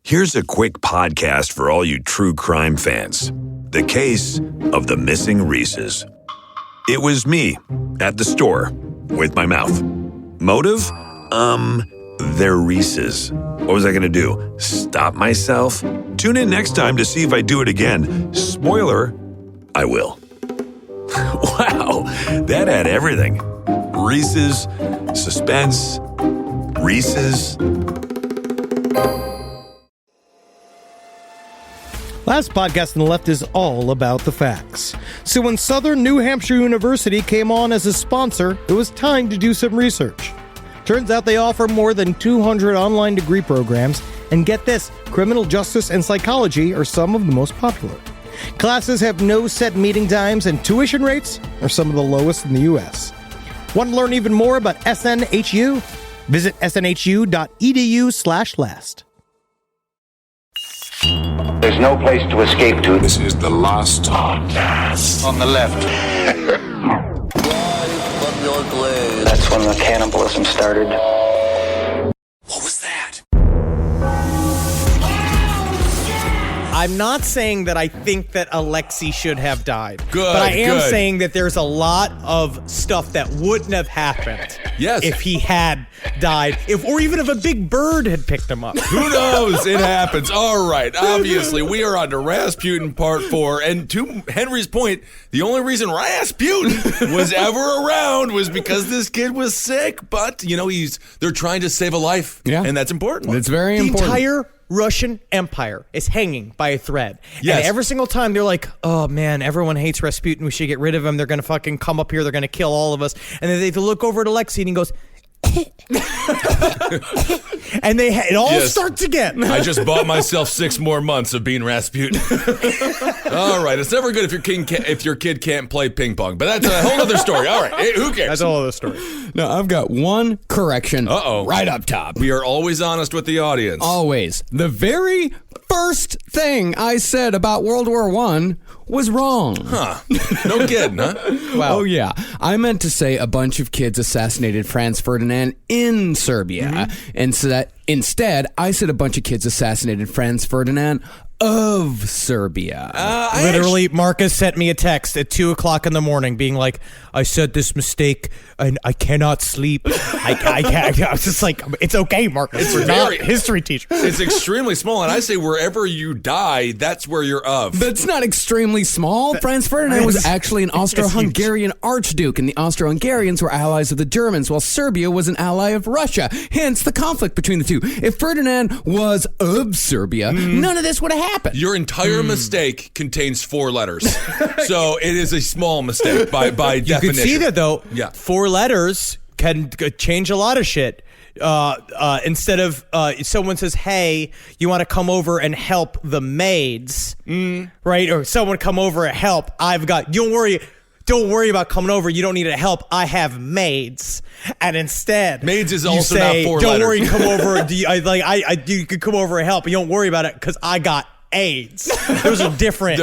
Here's a quick podcast for all you true crime fans. The case of the missing Reeses. It was me at the store with my mouth. Motive? They're Reeses. What was I going to do? Stop myself? Tune in next time to see if I do it again. Spoiler, I will. Wow, that had everything. Reeses, suspense, Reeses. Last podcast on the left is all about the facts. So when Southern New Hampshire University came on as a sponsor, it was time to do some research. Turns out they offer more than 200 online degree programs, and get this, criminal justice and psychology are some of the most popular. Classes have no set meeting times, and tuition rates are some of the lowest in the U.S. Want to learn even more about SNHU? Visit snhu.edu/last. There's no place to escape to. This is the last podcast. On the left. That's when the cannibalism started. What was that? I'm not saying that I think that Alexei should have died. Good, but I am good. saying that there's a lot of stuff that wouldn't have happened if he had died, or even if a big bird had picked him up. Who knows? It happens. All right. Obviously, we are on to Rasputin Part 4. And to Henry's point, the only reason Rasputin was ever around was because this kid was sick. But, you know, they're trying to save a life. Yeah. And that's important. It's very The important. entire Russian Empire is hanging by a thread. Yes. And every single time they're like, oh man, everyone hates Rasputin. We should get rid of him. They're going to fucking come up here. They're going to kill all of us. And then they look over at Alexei and he goes, and it all starts again. I just bought myself 6 more months of being Rasputin. All right. It's never good if your kid can't play ping pong. But that's a whole other story. All right. Hey, who cares? That's a whole other story. Now, I've got one correction right up top. We are always honest with the audience. Always. The very first thing I said about World War I was wrong. Huh. No kidding, huh? Wow. Oh, yeah. I meant to say a bunch of kids assassinated Franz Ferdinand in Serbia. And so that instead, I said a bunch of kids assassinated Franz Ferdinand of Serbia. Literally, Marcus sent me a text at 2:00 in the morning being like, I said this mistake and I cannot sleep. I can't. I was just like, it's okay, Marcus. We're not history teachers. It's extremely small. And I say wherever you die, that's where you're of. That's not extremely small. Franz Ferdinand was actually an Austro-Hungarian archduke, and the Austro-Hungarians were allies of the Germans, while Serbia was an ally of Russia. Hence the conflict between the two. If Ferdinand was of Serbia, none of this would have happened. Your entire mistake contains 4 letters. So it is a small mistake by definition. You can see that, though. Yeah. 4 letters can change a lot of shit. Instead of someone says, hey, you want to come over and help the maids, right? Or someone come over and help. Don't worry about coming over. You don't need help. I have maids. And instead, maids is you also say, not 4 don't letters. worry, come over. You could come over and help. You don't worry about it because I got AIDS. Those are different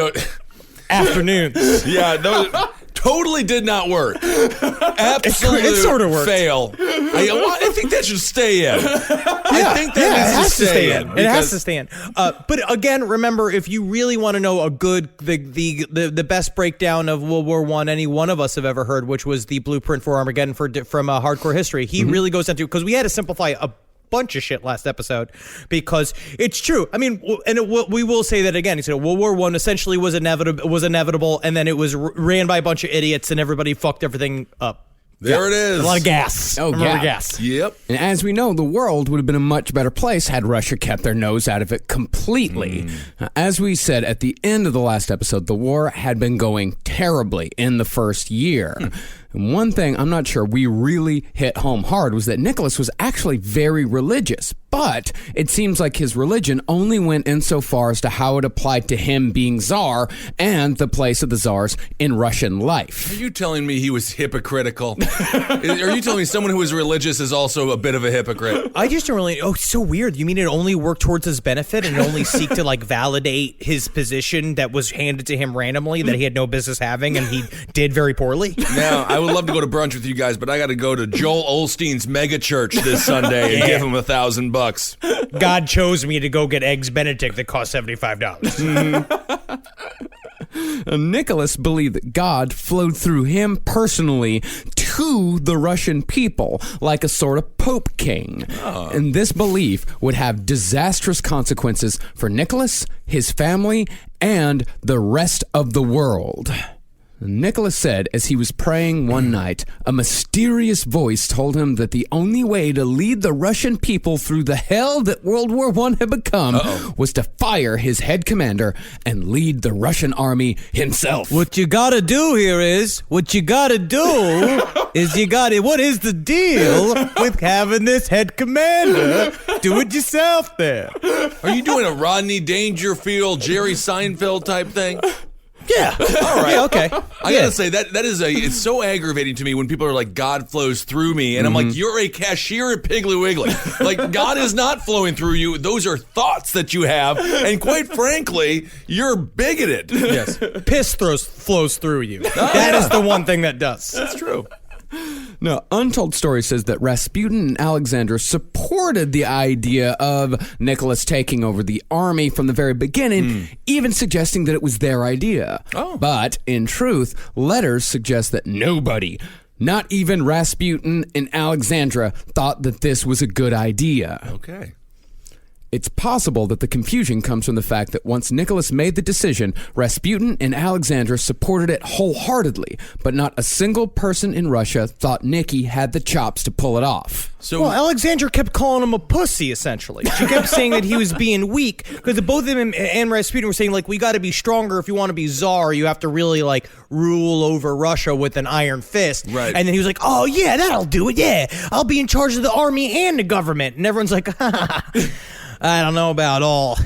afternoons. Yeah, those totally did not work. Absolute It sort of worked. fail. I think that should stay in. I think that needs to stay in. It has to stay in. But again, remember, if you really want to know the best breakdown of World War I any one of us have ever heard, which was the blueprint for Armageddon from Hardcore History, he really goes into, because we had to simplify a bunch of shit last episode because it's true. I mean, we will say that again. He said World War I essentially was inevitable, and then it was ran by a bunch of idiots, and everybody fucked everything up. There it is. A lot of gas. Oh, Remember yeah. gas. Yep. And as we know, the world would have been a much better place had Russia kept their nose out of it completely. As we said at the end of the last episode, the war had been going terribly in the first year. And one thing I'm not sure we really hit home hard was that Nicholas was actually very religious, but it seems like his religion only went insofar as to how it applied to him being Tsar and the place of the Tsars in Russian life. Are you telling me he was hypocritical? Are you telling me someone who is religious is also a bit of a hypocrite? I just don't really. Oh, it's so weird. You mean it only worked towards his benefit and only seek to like validate his position that was handed to him randomly that he had no business having and he did very poorly? Now, I would love to go to brunch with you guys, but I got to go to Joel Osteen's mega church this Sunday and give him $1,000. God chose me to go get Eggs Benedict that cost $75. Nicholas believed that God flowed through him personally to the Russian people like a sort of Pope King. And this belief would have disastrous consequences for Nicholas, his family, and the rest of the world. Nicholas said as he was praying one night, a mysterious voice told him that the only way to lead the Russian people through the hell that World War I had become was to fire his head commander and lead the Russian army himself. What you gotta do here is, what is the deal with having this head commander do it yourself there? Are you doing a Rodney Dangerfield, Jerry Seinfeld type thing? Yeah. All right. Yeah, okay. I gotta say it's so aggravating to me when people are like, God flows through me, and I'm like, you're a cashier at Piggly Wiggly. Like, God is not flowing through you. Those are thoughts that you have, and quite frankly, you're bigoted. Yes. Piss flows through you. That is the one thing that does. That's true. Now, Untold Story says that Rasputin and Alexandra supported the idea of Nicholas taking over the army from the very beginning, even suggesting that it was their idea. But, in truth, letters suggest that nobody, not even Rasputin and Alexandra, thought that this was a good idea. Okay. It's possible that the confusion comes from the fact that once Nicholas made the decision, Rasputin and Alexandra supported it wholeheartedly, but not a single person in Russia thought Nicky had the chops to pull it off. Well, Alexandra kept calling him a pussy, essentially. She kept saying that he was being weak, because both of him and Rasputin were saying, like, we got to be stronger if you want to be czar. You have to really, like, rule over Russia with an iron fist. Right. And then he was like, oh, yeah, that'll do it, yeah. I'll be in charge of the army and the government. And everyone's like, I don't know about all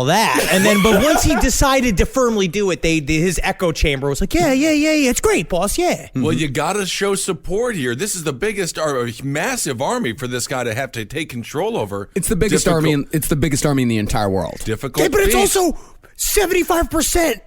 that. And then, but once he decided to firmly do it, his echo chamber was like, yeah, it's great, boss, yeah. Well, you got to show support here. This is the biggest, massive army for this guy to have to take control over. It's the biggest army. It's the biggest army in the entire world. Difficult. Yeah, but it's also 75%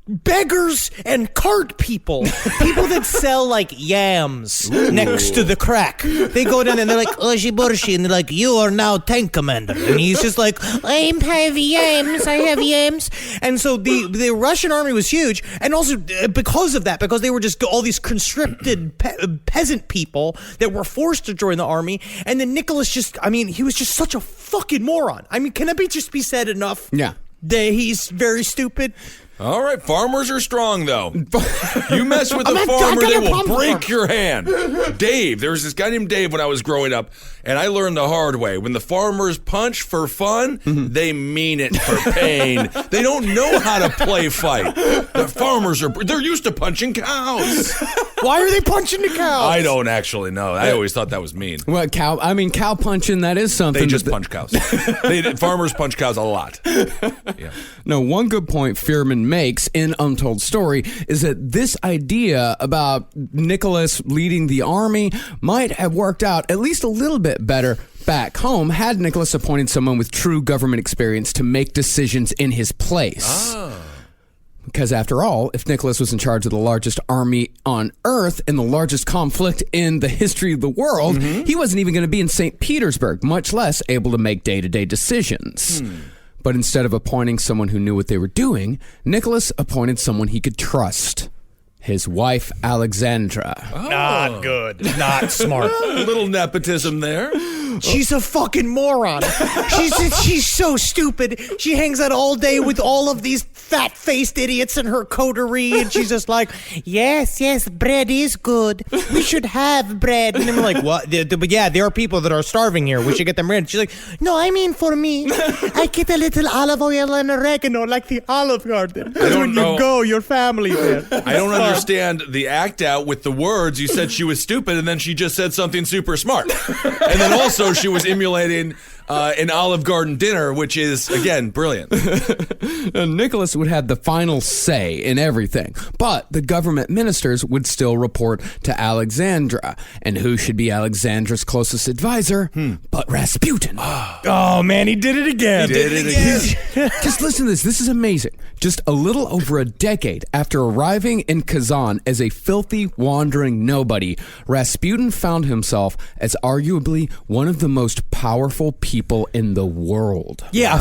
beggars and cart people that sell like yams next to the crack. They go down and they're like, Oshi Borshi, and they're like, you are now tank commander. And he's just like, I have yams. And so the Russian army was huge, and also because of that, because they were just all these conscripted peasant people that were forced to join the army. And then Nicholas he was just such a fucking moron. I mean, can it just be said enough? Yeah. That he's very stupid. All right, farmers are strong, though. You mess with a farmer, they will break your hand. Dave, there was this guy named Dave when I was growing up, and I learned the hard way. When the farmers punch for fun, they mean it for pain. They don't know how to play fight. The farmers they're used to punching cows. Why are they punching the cows? I don't actually know. I always thought that was mean. Well, cow punching, that is something. They just punch cows. Farmers punch cows a lot. Yeah. No, one good point Fearman makes in Untold Story is that this idea about Nicholas leading the army might have worked out at least a little bit better back home had Nicholas appointed someone with true government experience to make decisions in his place. Because after all, if Nicholas was in charge of the largest army on Earth in the largest conflict in the history of the world, he wasn't even going to be in St. Petersburg, much less able to make day-to-day decisions. But instead of appointing someone who knew what they were doing, Nicholas appointed someone he could trust. His wife, Alexandra. Not good. Not smart. A little nepotism there. She's a fucking moron. She's so stupid. She hangs out all day with all of these fat-faced idiots in her coterie, and she's just like, yes, bread is good. We should have bread. And I'm like, what? But yeah, there are people that are starving here. We should get them bread. She's like, no, I mean for me. I get a little olive oil and oregano like the Olive Garden. When you go, your family there. I don't understand the act out with the words. You said she was stupid, and then she just said something super smart. And then also she was emulating an Olive Garden dinner, which is, again, brilliant. Nicholas would have the final say in everything, but the government ministers would still report to Alexandra. And who should be Alexandra's closest advisor but Rasputin? Oh, man, he did it again. Just listen to this. This is amazing. Just a little over a decade after arriving in Kazan as a filthy, wandering nobody, Rasputin found himself as arguably one of the most powerful people in the world. Yeah,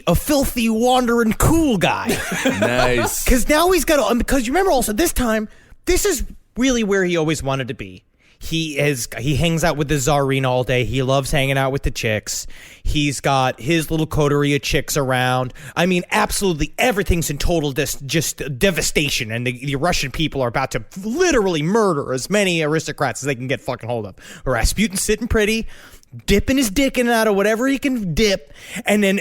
a filthy, wandering cool guy. Nice. Because now he's got to, because you remember also this time, this is really where he always wanted to be. He hangs out with the Tsarina all day. He loves hanging out with the chicks. He's got his little coterie of chicks around. I mean, absolutely everything's in total just devastation. And the Russian people are about to literally murder as many aristocrats as they can get fucking hold of. Rasputin's sitting pretty, dipping his dick in and out of whatever he can dip, and then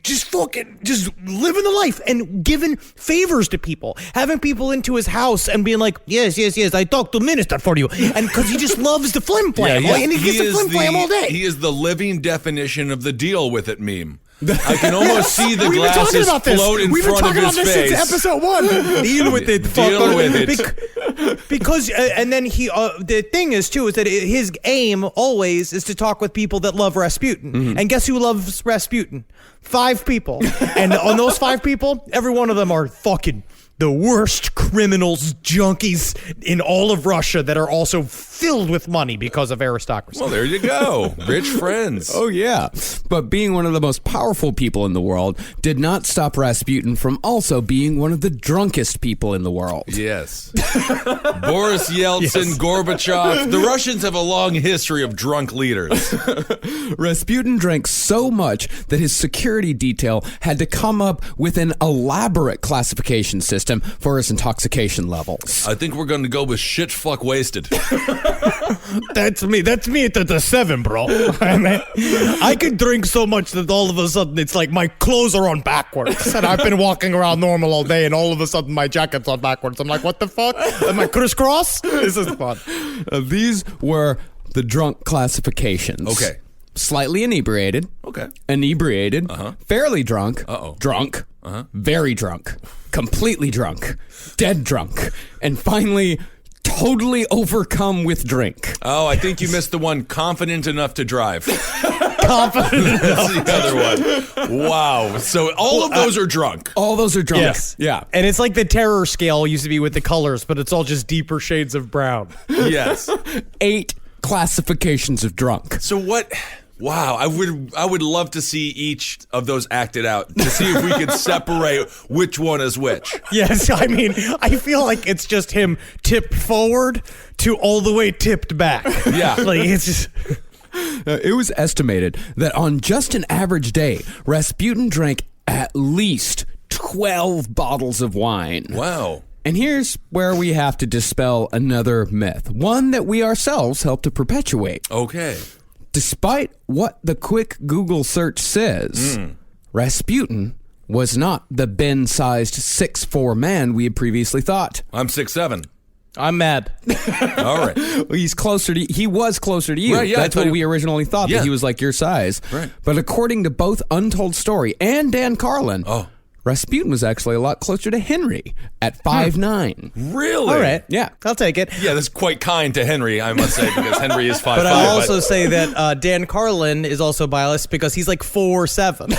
just living the life and giving favors to people, having people into his house and being like, yes, I talked to minister for you, and because he just loves the flim flam, and he gets the flim flam all day. He is the living definition of the deal with it meme. I can almost see the We've been talking glasses about this. float in We've been front of talking his about this face. since episode 1. Deal with it. Deal with it. Because, and then the thing is, too, is that his aim always is to talk with people that love Rasputin. And guess who loves Rasputin? 5 people. And on those 5 people, every one of them are fucking the worst criminals, junkies in all of Russia that are also filled with money because of aristocracy. Well, there you go. Rich friends. Oh, yeah. But being one of the most powerful people in the world did not stop Rasputin from also being one of the drunkest people in the world. Yes. Boris Yeltsin, Gorbachev. The Russians have a long history of drunk leaders. Rasputin drank so much that his security detail had to come up with an elaborate classification system for his intoxication levels. I think we're going to go with shit fuck wasted. That's me at the 7, bro. I could drink so much that all of a sudden it's like my clothes are on backwards. And I've been walking around normal all day and all of a sudden my jacket's on backwards. I'm like, what the fuck? Am I crisscross? This is fun. These were the drunk classifications. Okay. Slightly inebriated. Okay. Inebriated. Fairly drunk. Uh-oh. Drunk. Very drunk. Completely drunk. Dead drunk. And finally, totally overcome with drink. Oh, I think you missed the one, confident enough to drive. Confident. That's the other one. Wow. So all of those are drunk. All those are drunk. Yes. Yeah. And it's like the terror scale used to be with the colors, but it's all just deeper shades of brown. Yes. 8 classifications of drunk. So what... Wow, I would love to see each of those acted out to see if we could separate which one is which. Yes, I mean, I feel like it's just him tipped forward to all the way tipped back. Yeah. Like, it's just... It was estimated that on just an average day, Rasputin drank at least 12 bottles of wine. Wow. And here's where we have to dispel another myth, one that we ourselves help to perpetuate. Okay. Despite what the quick Google search says, Rasputin was not the Ben-sized 6'4" man we had previously thought. I'm 6'7". I'm mad. All right. Well, he was closer to you. Right, yeah, That's what we originally thought, Yeah. that he was like your size. Right. But according to both Untold Story and Dan Carlin, Rasputin was actually a lot closer to Henry at 5'9". Really? All right. Yeah. I'll take it. Yeah, that's quite kind to Henry, I must say, because Henry is 5'5". But I'll also say that Dan Carlin is also biased because he's like 4'7".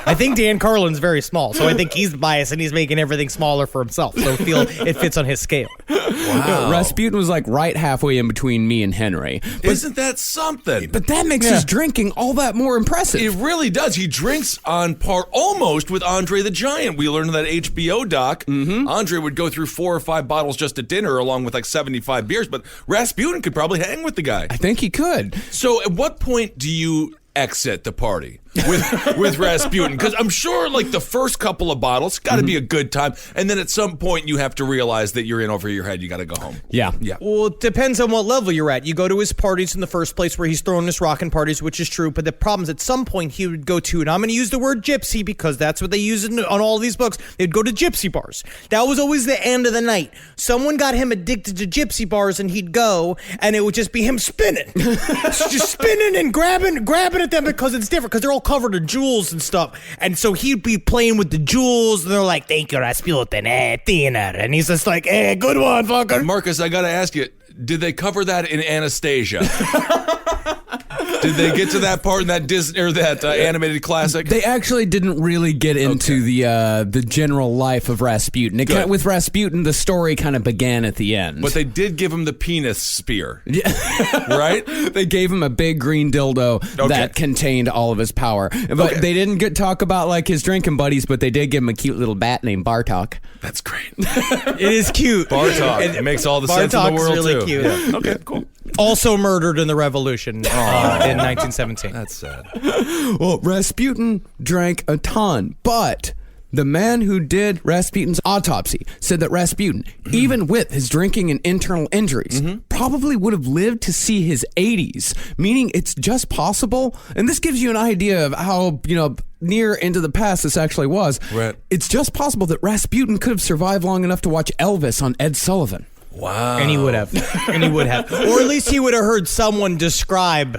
I think Dan Carlin's very small, so I think he's biased and he's making everything smaller for himself. So it fits on his scale. Wow. Rasputin was like right halfway in between me and Henry. Isn't that something? But that makes his drinking all that more impressive. It really does. He drinks on par almost with Andre the Giant. We learned in that HBO doc. Andre would go through 4 or 5 bottles just at dinner along with like 75 beers, but Rasputin could probably hang with the guy. I think he could. So at what point do you exit the party? with Rasputin, because I'm sure like the first couple of bottles got to be a good time, and then at some point you have to realize that you're in over your head. You got to go home. Yeah. Well, it depends on what level you're at. You go to his parties in the first place where he's throwing his rockin' parties, which is true, but the problem is at some point he would go to, and I'm going to use the word gypsy because that's what they use on all these books. They'd go to gypsy bars. That was always the end of the night. Someone got him addicted to gypsy bars, and he'd go, and it would just be him spinning. Just spinning and grabbing at them because it's different, because they're all covered in jewels and stuff. And so he'd be playing with the jewels, and they're like, thank you, Rasputin, dinner. And he's just like, good one, fucker. Marcus, I got to ask you, did they cover that in Anastasia? Did they get to that part in that Disney or that animated classic? They actually didn't really get into the general life of Rasputin. With Rasputin, the story kind of began at the end. But they did give him the penis spear. Right? They gave him a big green dildo that contained all of his power. But they didn't talk about like his drinking buddies, but they did give him a cute little bat named Bartok. That's great. It is cute. Bartok. It makes all the sense in the world, really too. Cute. Yeah. Okay, cool. Also murdered in the revolution in 1917. That's sad. Well, Rasputin drank a ton, but the man who did Rasputin's autopsy said that Rasputin, even with his drinking and internal injuries, probably would have lived to see his 80s, meaning it's just possible, and this gives you an idea of how, near into the past this actually was. Right. It's just possible that Rasputin could have survived long enough to watch Elvis on Ed Sullivan. Wow. And he would have. Or at least he would have heard someone describe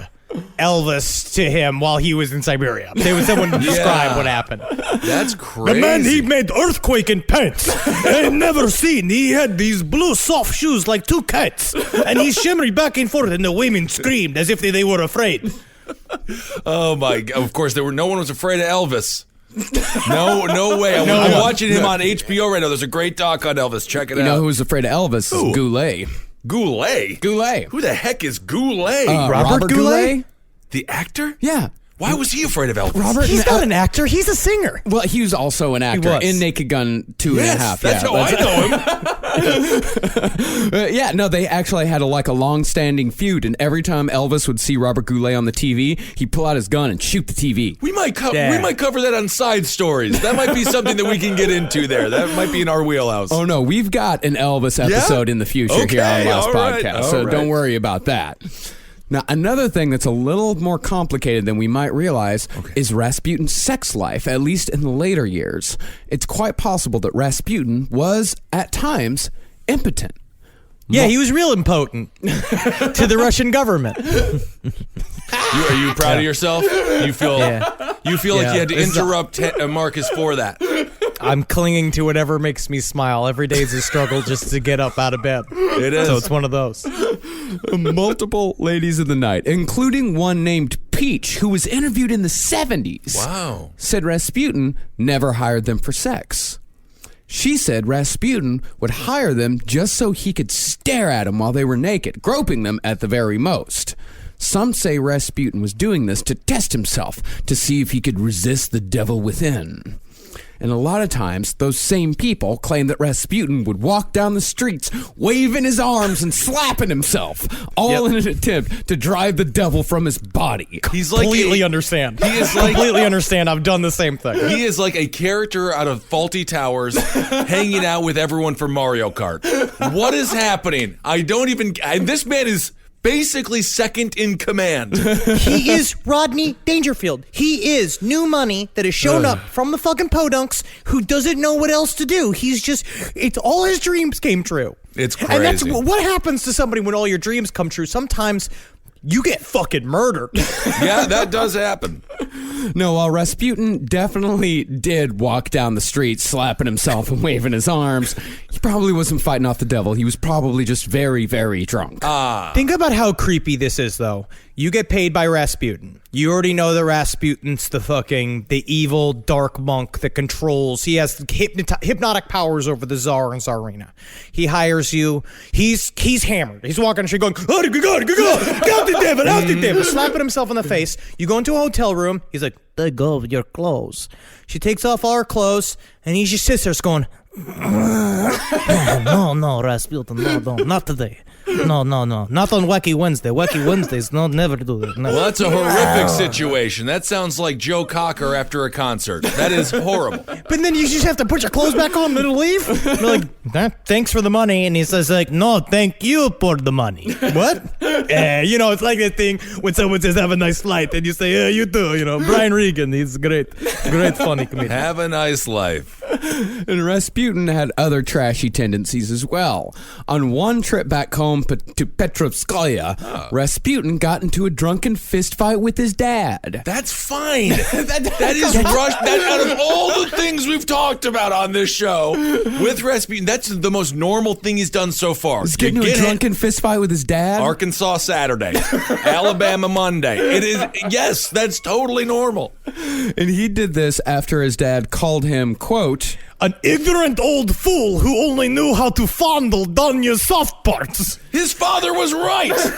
Elvis to him while he was in Siberia. Someone describe what happened. That's crazy. The man, he made earthquake in pants. I've never seen. He had these blue soft shoes like two cats. And he shimmered back and forth, and the women screamed as if they were afraid. Oh, my God. Of course, no one was afraid of Elvis. No way. I'm watching him on HBO right now. There's a great doc on Elvis. Check it out. You know who was afraid of Elvis? Who? Goulet. Goulet? Who the heck is Goulet? Robert Goulet? The actor? Yeah. Why was he afraid of Elvis? He's not an actor. He's a singer. Well, he was also an actor in Naked Gun 2.5. That's how I know him. They actually had a long-standing feud, and every time Elvis would see Robert Goulet on the TV, he'd pull out his gun and shoot the TV. We might cover that on Side Stories. That might be something that we can get into there. That might be in our wheelhouse. Oh, no, we've got an Elvis episode in the future here on Last Podcast, so don't worry about that. Now, another thing that's a little more complicated than we might realize is Rasputin's sex life, at least in the later years. It's quite possible that Rasputin was, at times, impotent. Yeah, he was real impotent to the Russian government. Are you proud of yourself? You feel like you had to interrupt Marcus for that. I'm clinging to whatever makes me smile. Every day is a struggle just to get up out of bed. It is. So it's one of those. Multiple ladies of the night, including one named Peach, who was interviewed in the 70s. Wow. Said Rasputin never hired them for sex. She said Rasputin would hire them just so he could stare at them while they were naked, groping them at the very most. Some say Rasputin was doing this to test himself, to see if he could resist the devil within. And a lot of times, those same people claim that Rasputin would walk down the streets, waving his arms and slapping himself, all in an attempt to drive the devil from his body. He's like completely understand. He is like completely understand. I've done the same thing. He is like a character out of Faulty Towers, hanging out with everyone from Mario Kart. What is happening? This man is basically second in command. He is Rodney Dangerfield. He is new money that has shown up from the fucking podunks who doesn't know what else to do. It's all his dreams came true. It's crazy. And that's what happens to somebody when all your dreams come true. Sometimes you get fucking murdered. Yeah, that does happen. No, while Rasputin definitely did walk down the street slapping himself and waving his arms, he probably wasn't fighting off the devil. He was probably just very, very drunk. Think about how creepy this is, though. You get paid by Rasputin. You already know that Rasputin's the evil dark monk that controls. He has hypnotic powers over the Tsar and Tsarina. He hires you. He's hammered. He's walking the street going, "Oh, God, out the devil," slapping himself in the face. You go into a hotel room. He's like, "Let go of your clothes." She takes off all her clothes, and he just sits there going, No, Rasputin, no, not today. No, not on Wacky Wednesday. Wacky Wednesdays, no, never do that. Never. Well, that's a horrific situation. That sounds like Joe Cocker after a concert. That is horrible. But then you just have to put your clothes back on and leave. They're like, thanks for the money, and he says like, no, thank you for the money. What? It's like that thing when someone says have a nice flight, and you say, yeah, you too. Brian Regan, he's great, funny comedian. Have a nice life. And Rasputin had other trashy tendencies as well. On one trip back home to Petrovskaya, Rasputin got into a drunken fistfight with his dad. That's fine. that is rush. That out of all the things we've talked about on this show with Rasputin, that's the most normal thing he's done so far. He's getting into a drunken fistfight with his dad. Arkansas Saturday, Alabama Monday. It is, yes, that's totally normal. And he did this after his dad called him, quote, an ignorant old fool who only knew how to fondle Donya's soft parts. His father was right. Well,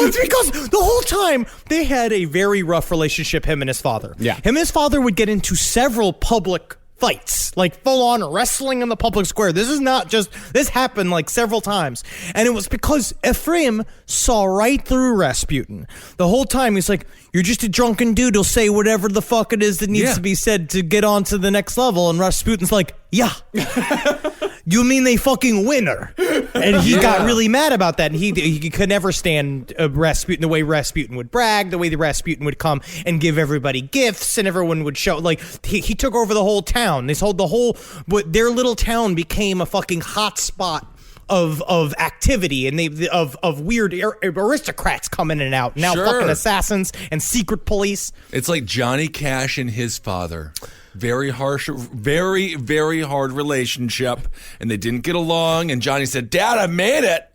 it's because the whole time they had a very rough relationship, him and his father. Yeah. Him and his father would get into several public fights, like full-on wrestling in the public square. This happened like several times. And it was because Ephraim saw right through Rasputin. The whole time he's like, you're just a drunken dude who'll say whatever the fuck it is that needs to be said to get on to the next level. And Rasputin's like, yeah. You mean they fucking winner? And he got really mad about that. And he could never stand Rasputin, the way Rasputin would brag, the way the Rasputin would come and give everybody gifts and everyone would show. Like, he took over the whole town. Their little town became a fucking hot spot of activity and of weird aristocrats coming in and out. Now fucking assassins and secret police. It's like Johnny Cash and his father. Very harsh, very, very hard relationship, and they didn't get along, and Johnny said, Dad, I made it.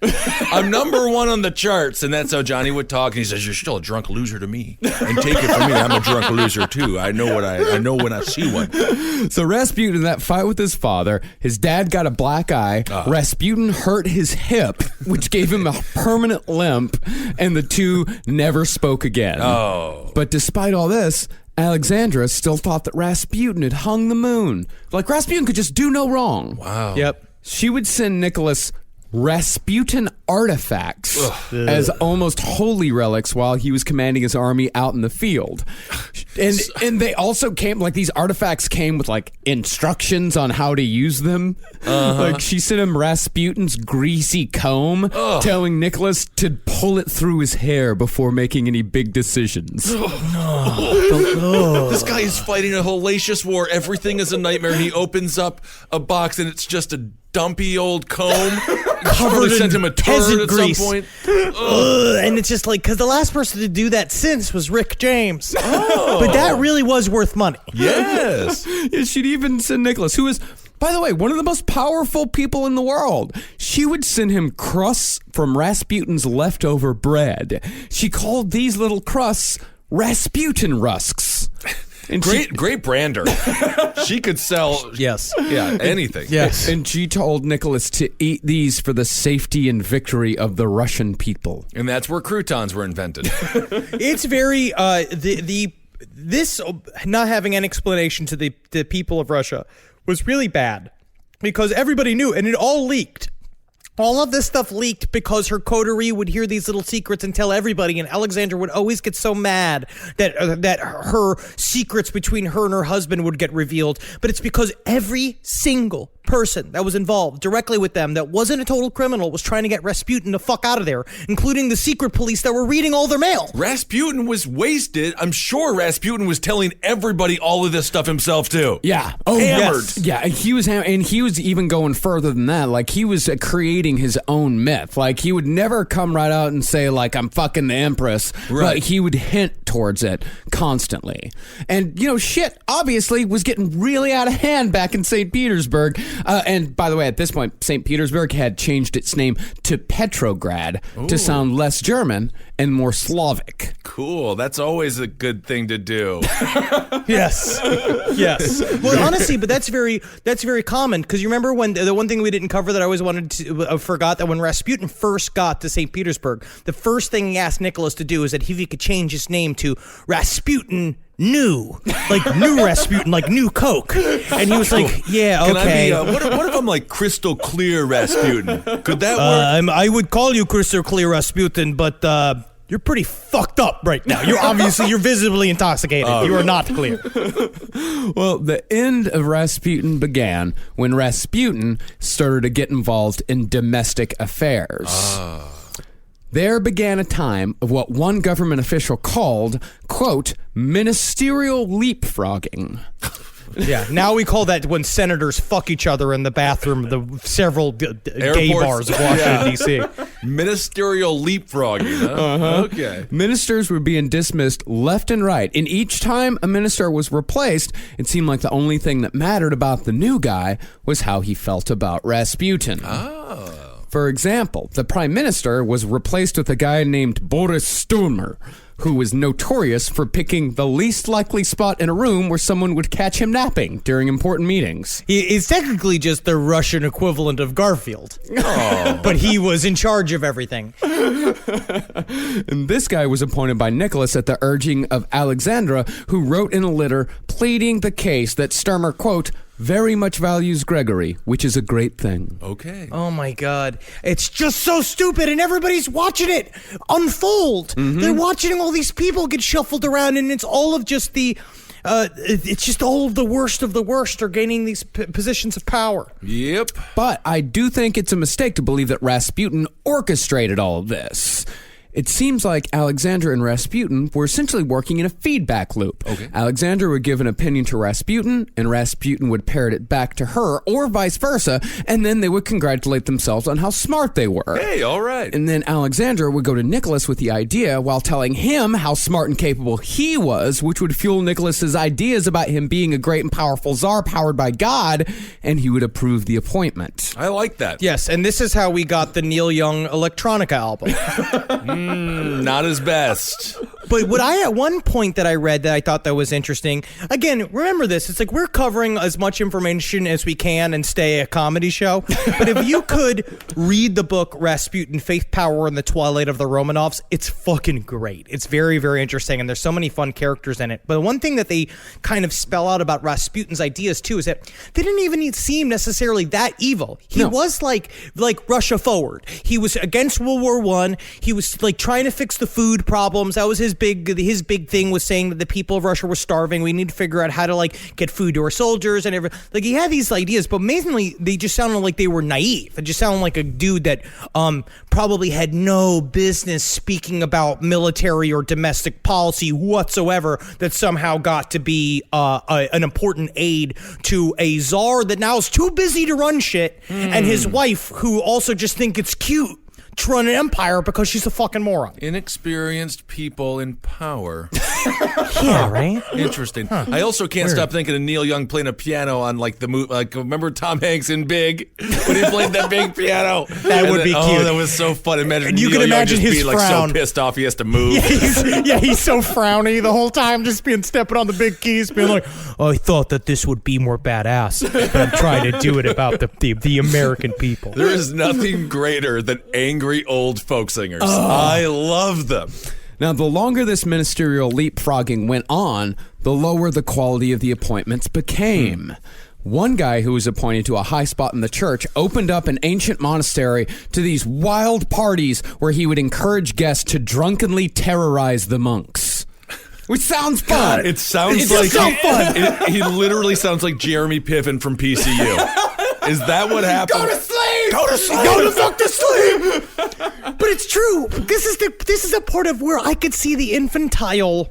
I'm number one on the charts, and that's how Johnny would talk, and he says, you're still a drunk loser to me, and take it from me, I'm a drunk loser too. I know when I see one. So Rasputin, in that fight with his father, his dad got a black eye, Rasputin hurt his hip, which gave him a permanent limp, and the two never spoke again. Oh. But despite all this, Alexandra still thought that Rasputin had hung the moon. Like, Rasputin could just do no wrong. Wow. Yep. She would send Nicholas Rasputin artifacts as almost holy relics while he was commanding his army out in the field. And they also came, like, these artifacts came with, like, instructions on how to use them. Like, she sent him Rasputin's greasy comb, telling Nicholas to pull it through his hair before making any big decisions. This guy is fighting a hellacious war. Everything is a nightmare. And he opens up a box and it's just a dumpy old comb. Covered sent him a turd at grease. some point. And it's just like, because the last person to do that since was Rick James. But that really was worth money. Yes. Yeah, she'd even send Nicholas, who is, by the way, one of the most powerful people in the world. She would send him crusts from Rasputin's leftover bread. She called these little crusts Rasputin rusks. And Great brander. She could sell anything. Yes. And she told Nicholas to eat these for the safety and victory of the Russian people. And that's where croutons were invented. It's very this not having an explanation to the people of Russia was really bad because everybody knew and it all leaked. All of this stuff leaked because her coterie would hear these little secrets and tell everybody, and Alexandra would always get so mad that her secrets between her and her husband would get revealed. But it's because every single person that was involved directly with them that wasn't a total criminal was trying to get Rasputin the fuck out of there, including the secret police that were reading all their mail. Rasputin was wasted. I'm sure Rasputin was telling everybody all of this stuff himself too. Yeah. Oh, hammered. Yes. Yeah, he was and he was even going further than that. Like, he was creating his own myth. Like, he would never come right out and say, like, I'm fucking the Empress. Right. But he would hint towards it constantly. And, shit obviously was getting really out of hand back in St. Petersburg. And by the way, at this point, St. Petersburg had changed its name to Petrograd to sound less German and more Slavic. Cool. That's always a good thing to do. Yes. Yes. Well, honestly, but that's very common because you remember when the one thing we didn't cover that I always wanted to forgot that when Rasputin first got to St. Petersburg, the first thing he asked Nicholas to do is that if he could change his name to Rasputin new Rasputin, like new Coke. And he was like, yeah, Can okay. I be, what if I'm like crystal clear Rasputin? Could that work? I would call you crystal clear Rasputin, but you're pretty fucked up right now. You're visibly intoxicated. You are not clear. Well, the end of Rasputin began when Rasputin started to get involved in domestic affairs. There began a time of what one government official called, quote, ministerial leapfrogging. Yeah, now we call that when senators fuck each other in the bathroom of the several gay bars of Washington, D.C. Ministerial leapfrogging, huh? Okay. Ministers were being dismissed left and right, and each time a minister was replaced, it seemed like the only thing that mattered about the new guy was how he felt about Rasputin. For example, the prime minister was replaced with a guy named Boris Sturmer, who was notorious for picking the least likely spot in a room where someone would catch him napping during important meetings. He's technically just the Russian equivalent of Garfield. But he was in charge of everything. And this guy was appointed by Nicholas at the urging of Alexandra, who wrote in a letter pleading the case that Sturmer, quote, very much values Gregory, which is a great thing. Okay. Oh my God. It's just so stupid and everybody's watching it unfold. They're watching all these people get shuffled around and it's all of just it's just all of the worst are gaining these positions of power. Yep. But I do think it's a mistake to believe that Rasputin orchestrated all of this. It seems like Alexandra and Rasputin were essentially working in a feedback loop. Okay. Alexandra would give an opinion to Rasputin, and Rasputin would parrot it back to her, or vice versa, and then they would congratulate themselves on how smart they were. Hey, all right. And then Alexandra would go to Nicholas with the idea while telling him how smart and capable he was, which would fuel Nicholas's ideas about him being a great and powerful czar powered by God, and he would approve the appointment. I like that. Yes, and this is how we got the Neil Young electronica album. Not his best. But at one point that I read that I thought that was interesting, again, remember this, it's like we're covering as much information as we can and stay a comedy show. But if you could read the book Rasputin, Faith, Power, and the Twilight of the Romanovs, it's fucking great. It's very, very interesting, and there's so many fun characters in it. But one thing that they kind of spell out about Rasputin's ideas, too, is that they didn't even seem necessarily that evil. He was like Russia forward. He was against World War I. He was like trying to fix the food problems. That was his big thing, was saying that the people of Russia were starving. We need to figure out how to like get food to our soldiers and everything. Like he had these ideas, but amazingly they just sounded like they were naive. It just sounded like a dude that probably had no business speaking about military or domestic policy whatsoever, that somehow got to be an important aid to a czar that now is too busy to run shit, and his wife, who also just think it's cute to run an empire because she's a fucking moron. Inexperienced people in power. Yeah, right? Interesting. I also can't stop thinking of Neil Young playing a piano on like the movie. Like, remember Tom Hanks in Big when he played that big piano? That would be cute. Oh, that was so fun. Imagine And you Neil can Young imagine just his being like frown. so pissed off he has to move. He's so frowny the whole time, just stepping on the big keys, being like, I thought that this would be more badass, but I'm trying to do it about the American people. There is nothing greater than angry old folk singers. I love them. Now, the longer this ministerial leapfrogging went on, the lower the quality of the appointments became. One guy who was appointed to a high spot in the church opened up an ancient monastery to these wild parties where he would encourage guests to drunkenly terrorize the monks. Which sounds fun. It sounds It's like so fun. He literally sounds like Jeremy Piven from PCU. Is that what happened? Go to sleep! Go to sleep! Go to fuck to sleep! but it's true. This is a part of where I could see the infantile.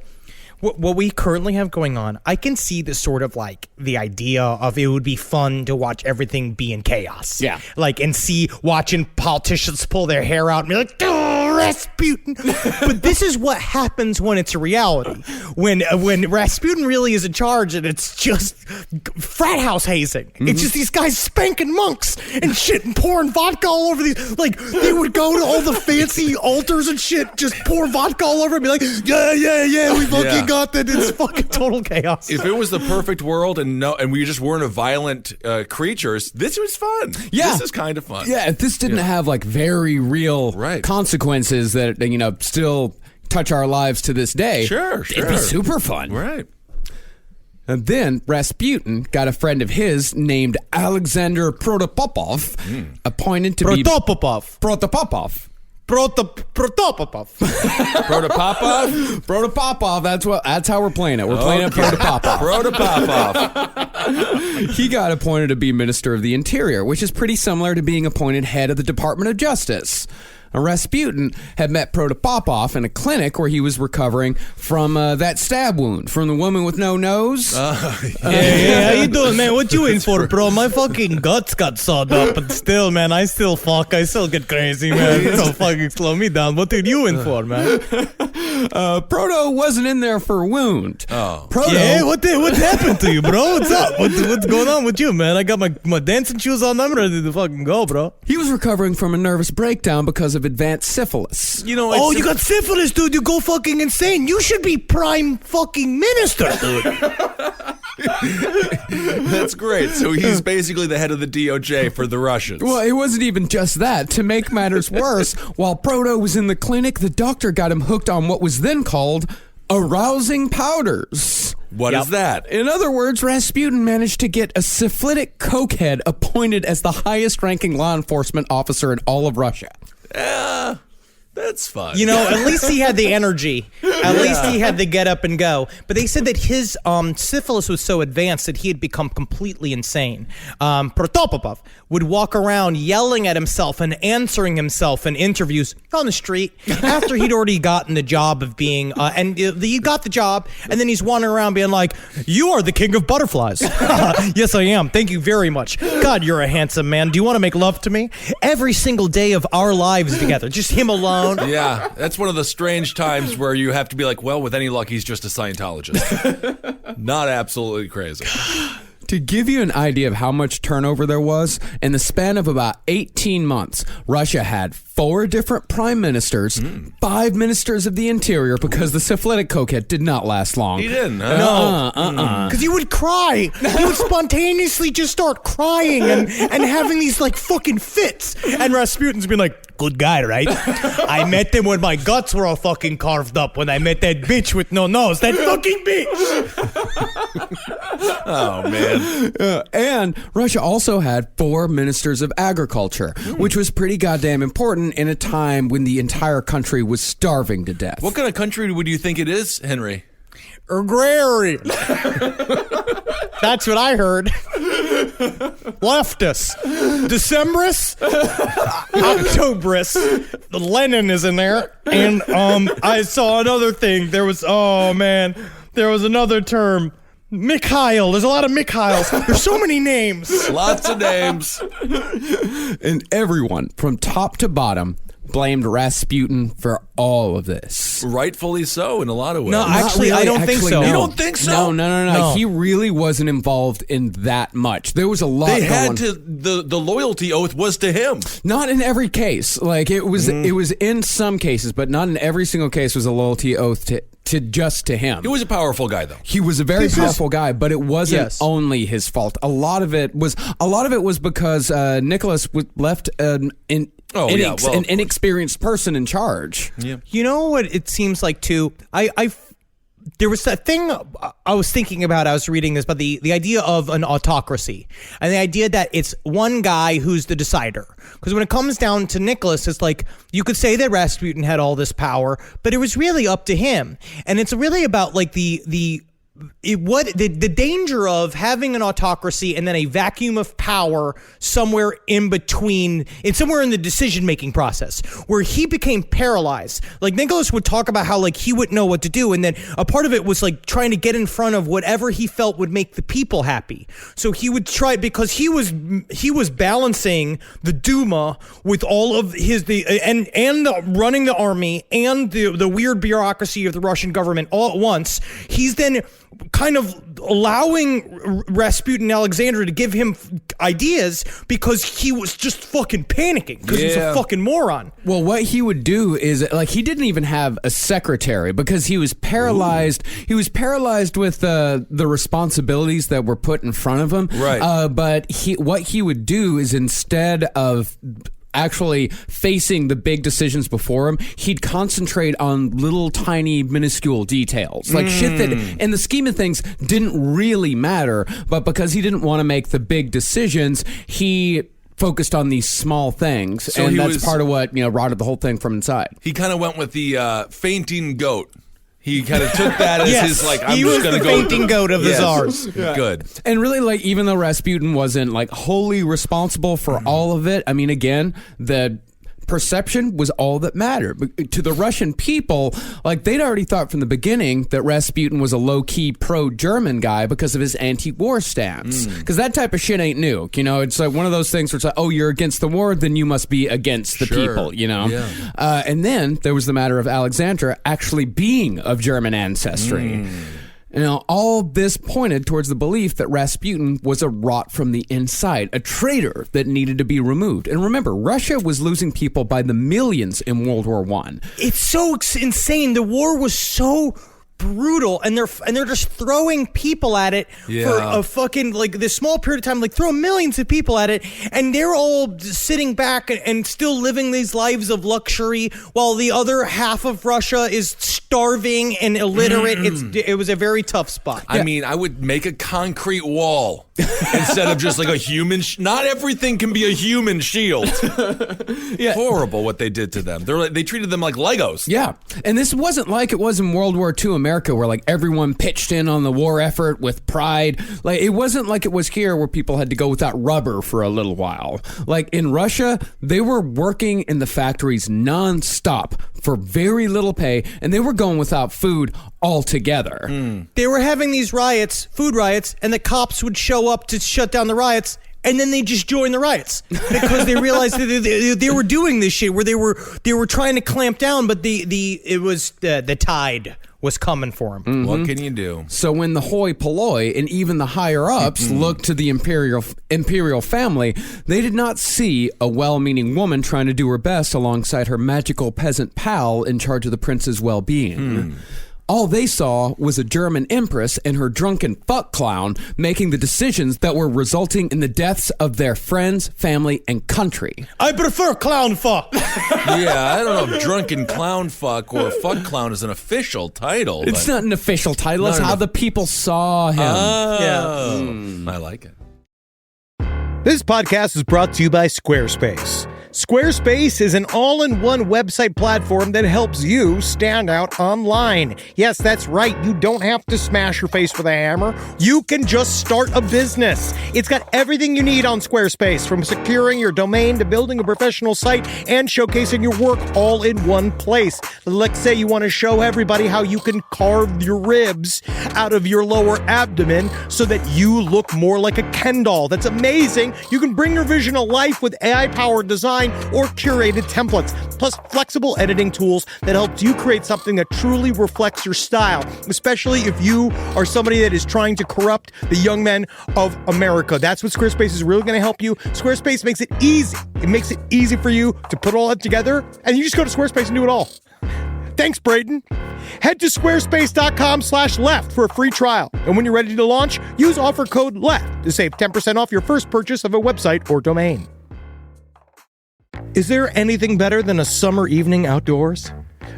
What we currently have going on, I can see the sort of like the idea of it would be fun to watch everything be in chaos. Yeah. Like, and watching politicians pull their hair out and be like, oh, Rasputin. But this is what happens when it's a reality. When Rasputin really is in charge and it's just frat house hazing. It's just these guys spanking monks and shit and pouring vodka all over these. Like, they would go to all the fancy altars and shit, just pour vodka all over and be like, yeah, we fucking got that. It's fucking total chaos. If it was the perfect world and we just weren't a violent creatures, this was fun. Yeah. This is kind of fun. Yeah, if this didn't have like very real consequences that, still touch our lives to this day, Sure. it'd be super fun. Right. And then Rasputin got a friend of his named Alexander Protopopov appointed to be... Protopopov. Protopopov. Protopopov. Protopopov? Protopopov, that's how we're playing it. We're playing it Protopopov. Protopopov. He got appointed to be Minister of the Interior, which is pretty similar to being appointed head of the Department of Justice. Now, Rasputin had met Protopopov in a clinic where he was recovering from that stab wound from the woman with no nose. Hey, how you doing, man? What you in for, bro? My fucking guts got sawed up, but still, man, I still get crazy, man. Don't fucking slow me down. What are you in for, man? Proto wasn't in there for a wound. Proto, Yeah, what happened to you, bro? What's up? What's going on with you, man? I got my dancing shoes on. I'm ready to fucking go, bro. he was recovering from a nervous breakdown because of advanced syphilis. You know, Oh, you got syphilis, dude. You go fucking insane. You should be prime fucking minister, dude. that's great. So he's basically the head of the DOJ for the Russians. Well, it wasn't even just that. To make matters worse, while Proto was in the clinic, the doctor got him hooked on what was then called arousing powders. What is that? In other words, Rasputin managed to get a syphilitic cokehead appointed as the highest ranking law enforcement officer in all of Russia. That's fun. You know, at least he had the energy. At least he had the get up and go. But they said that his syphilis was so advanced that he had become completely insane. Protopopov would walk around yelling at himself and answering himself in interviews on the street after he'd already gotten the job of being, he got the job, and then he's wandering around being like, "You are the king of butterflies." "Yes, I am. Thank you very much. God, you're a handsome man. Do you want to make love to me?" Every single day of our lives together, just him alone. Yeah, that's one of the strange times where you have to be like, well, with any luck, he's just a Scientologist. Not absolutely crazy. To give you an idea of how much turnover there was, in the span of about 18 months, Russia had 4 different prime ministers, 5 ministers of the interior, because the syphilitic cokehead did not last long. He didn't, huh? Because he would cry. He would spontaneously just start crying and having these like fucking fits. And Rasputin's been like, "Good guy, right? I met him when my guts were all fucking carved up when I met that bitch with no nose. That fucking bitch." Oh, man. And Russia also had 4 ministers of agriculture, which was pretty goddamn important in a time when the entire country was starving to death. What kind of country would you think it is, Henry? Agrarian. That's what I heard. Leftist. Decembrists. Octobrists. Lenin is in there. And I saw another thing. There was another term. Mikhail. There's a lot of Mikhails. There's so many names. Lots of names. And everyone, from top to bottom, blamed Rasputin for all of this. Rightfully so, in a lot of ways. No, actually, I don't think so. You don't think so? No. He really wasn't involved in that much. There was a lot They going had to. The loyalty oath was to him. Not in every case. Like it was in some cases, but not in every single case was a loyalty oath to just to him. He was a powerful guy, though. He was a very powerful guy, but it wasn't Yes. only his fault. A lot of it was because Nicholas was left an inexperienced person in charge. Yeah. You know what it seems like too? There was that thing I was thinking about. I was reading this, but the idea of an autocracy and the idea that it's one guy who's the decider. Because when it comes down to Nicholas, it's like you could say that Rasputin had all this power, but it was really up to him. And it's really about like the danger of having an autocracy and then a vacuum of power somewhere in between, somewhere in the decision-making process where he became paralyzed. Like Nicholas would talk about how like he wouldn't know what to do, and then a part of it was like trying to get in front of whatever he felt would make the people happy. So he would try, because he was balancing the Duma with all of running the army and the weird bureaucracy of the Russian government all at once. He's then kind of allowing Rasputin and Alexander to give him ideas because he was just fucking panicking because he's a fucking moron. Well, what he would do is like he didn't even have a secretary because he was paralyzed. Ooh. He was paralyzed with the responsibilities that were put in front of him. Right. But what he would do is instead of actually facing the big decisions before him, he'd concentrate on little tiny minuscule details, like shit that in the scheme of things didn't really matter, but because he didn't want to make the big decisions, he focused on these small things, So and that's part of what rotted the whole thing from inside. He kind of went with the fainting goat. He kind of took that as his, like, I'm he just was going to the go. fainting goat of the czars. Good. And really, like, even though Rasputin wasn't like wholly responsible for all of it, I mean, again, the perception was all that mattered. But to the Russian people, like, they'd already thought from the beginning that Rasputin was a low-key pro-German guy because of his anti-war stance. Because that type of shit ain't new. It's like one of those things where it's like, oh, you're against the war, then you must be against the people, Yeah. And then there was the matter of Alexandra actually being of German ancestry. All this pointed towards the belief that Rasputin was a rot from the inside, a traitor that needed to be removed. And remember, Russia was losing people by the millions in World War I. It's so insane. The war was so brutal, and they're just throwing people at it for a fucking, like, this small period of time, like, throw millions of people at it, and they're all sitting back and still living these lives of luxury while the other half of Russia is starving and illiterate. It was a very tough spot. I mean, I would make a concrete wall instead of just like a human. Not everything can be a human shield. Horrible what they did to them. They treated them like Legos. Yeah, and this wasn't like it was in World War II America, where like everyone pitched in on the war effort with pride. Like, it wasn't like it was here, where people had to go without rubber for a little while. Like in Russia, they were working in the factories nonstop for very little pay, and they were going without food altogether. They were having these riots, food riots, and the cops would show up to shut down the riots, and then they just joined the riots because they realized that they were doing this shit where they were trying to clamp down, but the tide was coming for them. What can you do? So when the hoi polloi and even the higher ups looked to the imperial family, they did not see a well-meaning woman trying to do her best alongside her magical peasant pal in charge of the prince's well-being. All they saw was a German empress and her drunken fuck clown making the decisions that were resulting in the deaths of their friends, family, and country. I prefer clown fuck. Yeah, I don't know if drunken clown fuck or fuck clown is an official title. It's not an official title. It's how the people saw him. I like it. This podcast is brought to you by Squarespace. Squarespace is an all-in-one website platform that helps you stand out online. Yes, that's right. You don't have to smash your face with a hammer. You can just start a business. It's got everything you need on Squarespace, from securing your domain to building a professional site and showcasing your work all in one place. Let's say you want to show everybody how you can carve your ribs out of your lower abdomen so that you look more like a Ken doll. That's amazing. You can bring your vision to life with AI-powered design or curated templates, plus flexible editing tools that helps you create something that truly reflects your style, especially if you are somebody that is trying to corrupt the young men of America. That's what Squarespace is really going to help you. Squarespace makes it easy. It makes it easy for you to put all that together, and you just go to Squarespace and do it all. Thanks, Braden. Head to squarespace.com/left for a free trial. And when you're ready to launch, use offer code LEFT to save 10% off your first purchase of a website or domain. Is there anything better than a summer evening outdoors?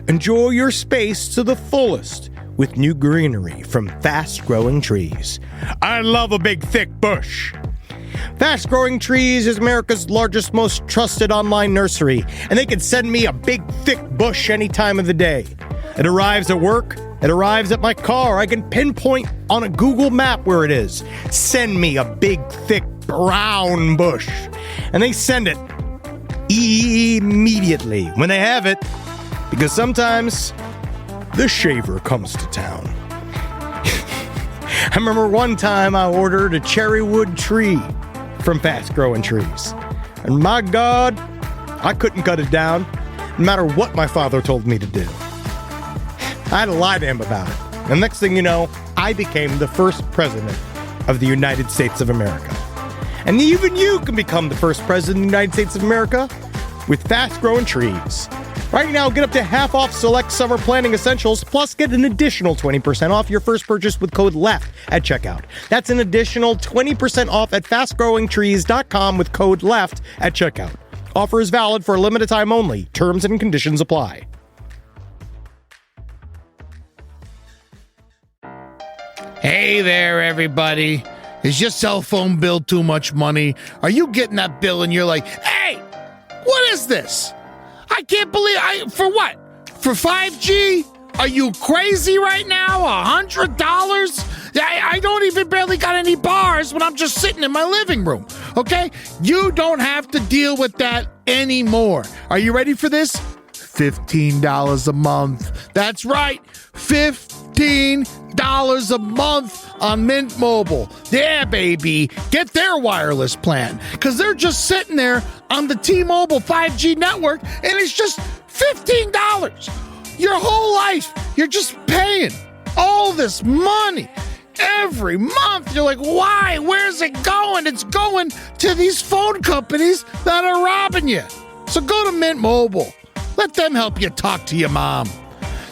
Enjoy your space to the fullest with new greenery from Fast Growing Trees. I love a big, thick bush. Fast Growing Trees is America's largest, most trusted online nursery, and they can send me a big, thick bush any time of the day. It arrives at work. It arrives at my car. I can pinpoint on a Google map where it is. Send me a big, thick, brown bush. And they send it immediately when they have it, because sometimes the shaver comes to town. I remember one time I ordered a cherry wood tree from Fast Growing Trees, and my God, I couldn't cut it down no matter what my father told me to do. I had to lie to him about it, and next thing you know, I became the first president of the United States of America. And even you can become the first president of the United States of America with Fast Growing Trees. Right now, get up to half off select summer planting essentials, plus get an additional 20% off your first purchase with code LEFT at checkout. That's an additional 20% off at fastgrowingtrees.com with code LEFT at checkout. Offer is valid for a limited time only. Terms and conditions apply. Hey there, everybody. Is your cell phone bill too much money? Are you getting that bill and you're like, hey, what is this? I can't believe for what? For 5G? Are you crazy right now? $100? I don't even barely got any bars when I'm just sitting in my living room, okay? You don't have to deal with that anymore. Are you ready for this? $15 a month. That's right, $15 a month on Mint Mobile. Yeah, baby. Get their wireless plan, because they're just sitting there on the T-Mobile 5G network, and it's just $15. Your whole life, you're just paying all this money every month. You're like, why? Where's it going? It's going to these phone companies that are robbing you. So go to Mint Mobile. Let them help you talk to your mom.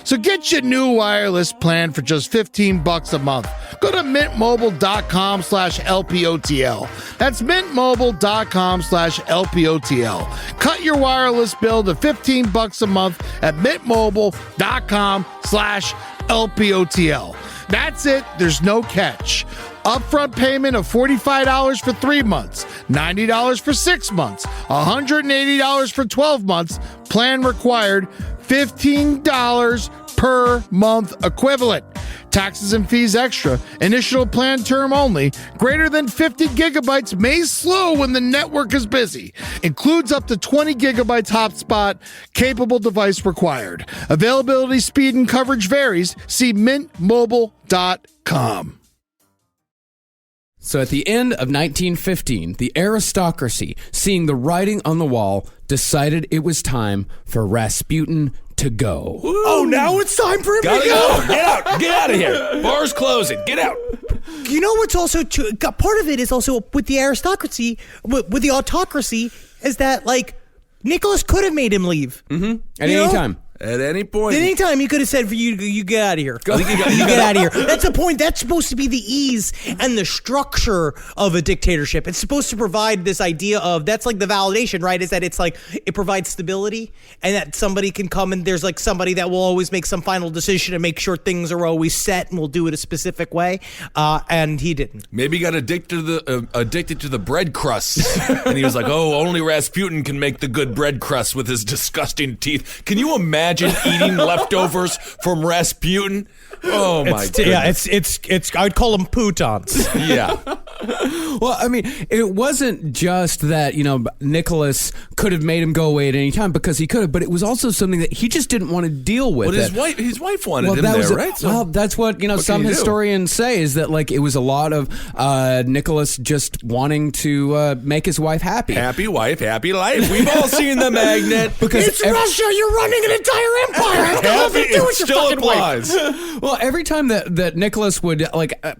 So get your new wireless plan for just $15 a month. Go to mintmobile.com/LPOTL. That's mintmobile.com/LPOTL. Cut your wireless bill to $15 a month at mintmobile.com/LPOTL. That's it. There's no catch. Upfront payment of $45 for 3 months, $90 for 6 months, $180 for 12 months. Plan required, $15 per month equivalent. Taxes and fees extra. Initial plan term only. Greater than 50 gigabytes may slow when the network is busy. Includes up to 20 gigabytes hotspot. Capable device required. Availability, speed, and coverage varies. See mintmobile.com. So at the end of 1915, the aristocracy, seeing the writing on the wall, decided it was time for Rasputin to go. Oh, now it's time for him Gotta to go. go. Get out. Get out of here. Bar's closing. Get out. You know what's also true? Part of it is also with the aristocracy, with the autocracy, is that, like, Nicholas could have made him leave. Mm-hmm. At any time. At any point. At any time, he could have said, "For you get out of here. You get out of here." That's the point. That's supposed to be the ease and the structure of a dictatorship. It's supposed to provide this idea of, that's like the validation, right? Is that it's like it provides stability, and that somebody can come and there's like somebody that will always make some final decision and make sure things are always set and will do it a specific way. And he didn't. Maybe he got addicted to the bread crusts, and he was like, "Oh, only Rasputin can make the good bread crusts with his disgusting teeth." Can you imagine eating leftovers from Rasputin? Oh my god! Yeah, it's. I'd call them putons. Yeah. Well, I mean, it wasn't just that, Nicholas could have made him go away at any time, because he could have, but it was also something that he just didn't want to deal with. But his wife wanted him there, right? Well, that's what, some historians say, is that, like, it was a lot of Nicholas just wanting to make his wife happy. Happy wife, happy life. We've all seen The Magnet. Because It's Russia. You're running an entire empire. Have nothing to do with your fucking wife. Well, every time that Nicholas would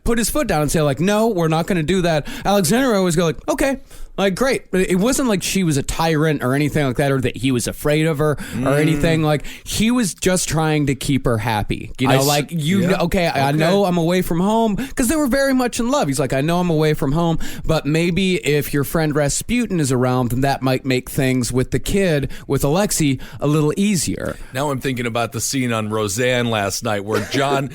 put his foot down and say, like, no, we're not going to do that, Alexander always go like, okay. Like, great. But it wasn't like she was a tyrant or anything like that, or that he was afraid of her or anything. Like, he was just trying to keep her happy. I know I'm away from home, because they were very much in love. He's like, I know I'm away from home, but maybe if your friend Rasputin is around, then that might make things with the kid, with Alexei, a little easier. Now I'm thinking about the scene on Roseanne last night where John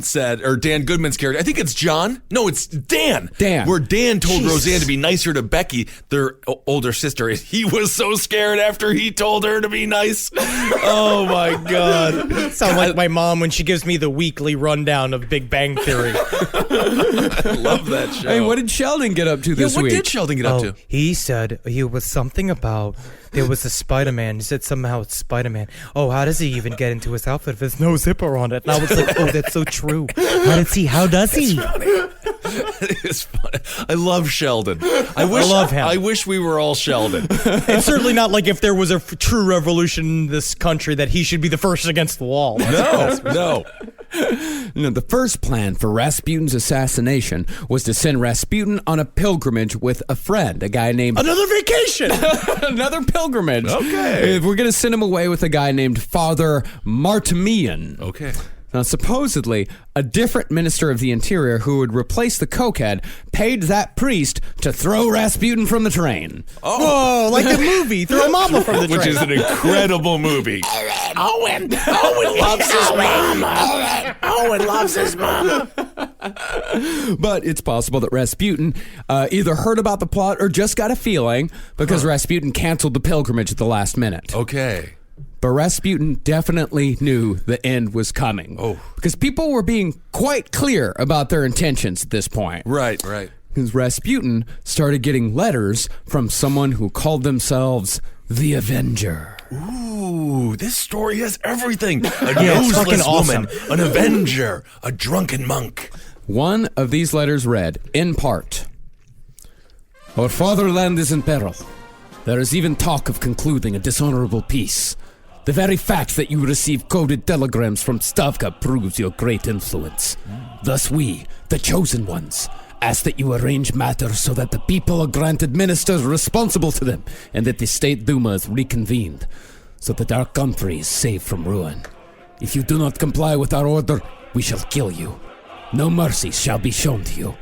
said, or Dan Goodman's character, I think it's John. No, it's Dan. Where Dan told Roseanne to be nicer to Becky, their older sister. He was so scared after he told her to be nice. Oh my god. Sound like my mom when she gives me the weekly rundown of Big Bang Theory. I love that show. Hey, what did Sheldon get up to this week? What did Sheldon get up to? He said he was something about there was a Spider-Man. He said somehow it's Spider-Man. Oh, how does he even get into his outfit if there's no zipper on it? And I was like, oh, that's so true. How does he? It's funny. I love Sheldon. I love him. I wish we were all Sheldon. It's certainly not like if there was a true revolution in this country that he should be the first against the wall. No. The first plan for Rasputin's assassination was to send Rasputin on a pilgrimage with a friend, a guy named... Another vacation! Another pilgrimage. Okay. We're going to send him away with a guy named Father Martimian. Okay. Now, supposedly, a different minister of the interior who would replace the cokehead paid that priest to throw Rasputin from the train. Whoa, like the movie, throw Mama from the train. Which is an incredible movie. Owen loves his mama. Owen loves his mama. But it's possible that Rasputin either heard about the plot or just got a feeling because Rasputin canceled the pilgrimage at the last minute. Okay. But Rasputin definitely knew the end was coming. Oh. Because people were being quite clear about their intentions at this point. Right. Because Rasputin started getting letters from someone who called themselves the Avenger. Ooh, this story has everything. A it's fucking noseless woman, an avenger, a drunken monk. One of these letters read, in part, "Our fatherland is in peril. There is even talk of concluding a dishonorable peace. The very fact that you receive coded telegrams from Stavka proves your great influence. Thus we, the chosen ones, ask that you arrange matters so that the people are granted ministers responsible to them, and that the State Duma is reconvened, so that our country is saved from ruin. If you do not comply with our order, we shall kill you. No mercy shall be shown to you.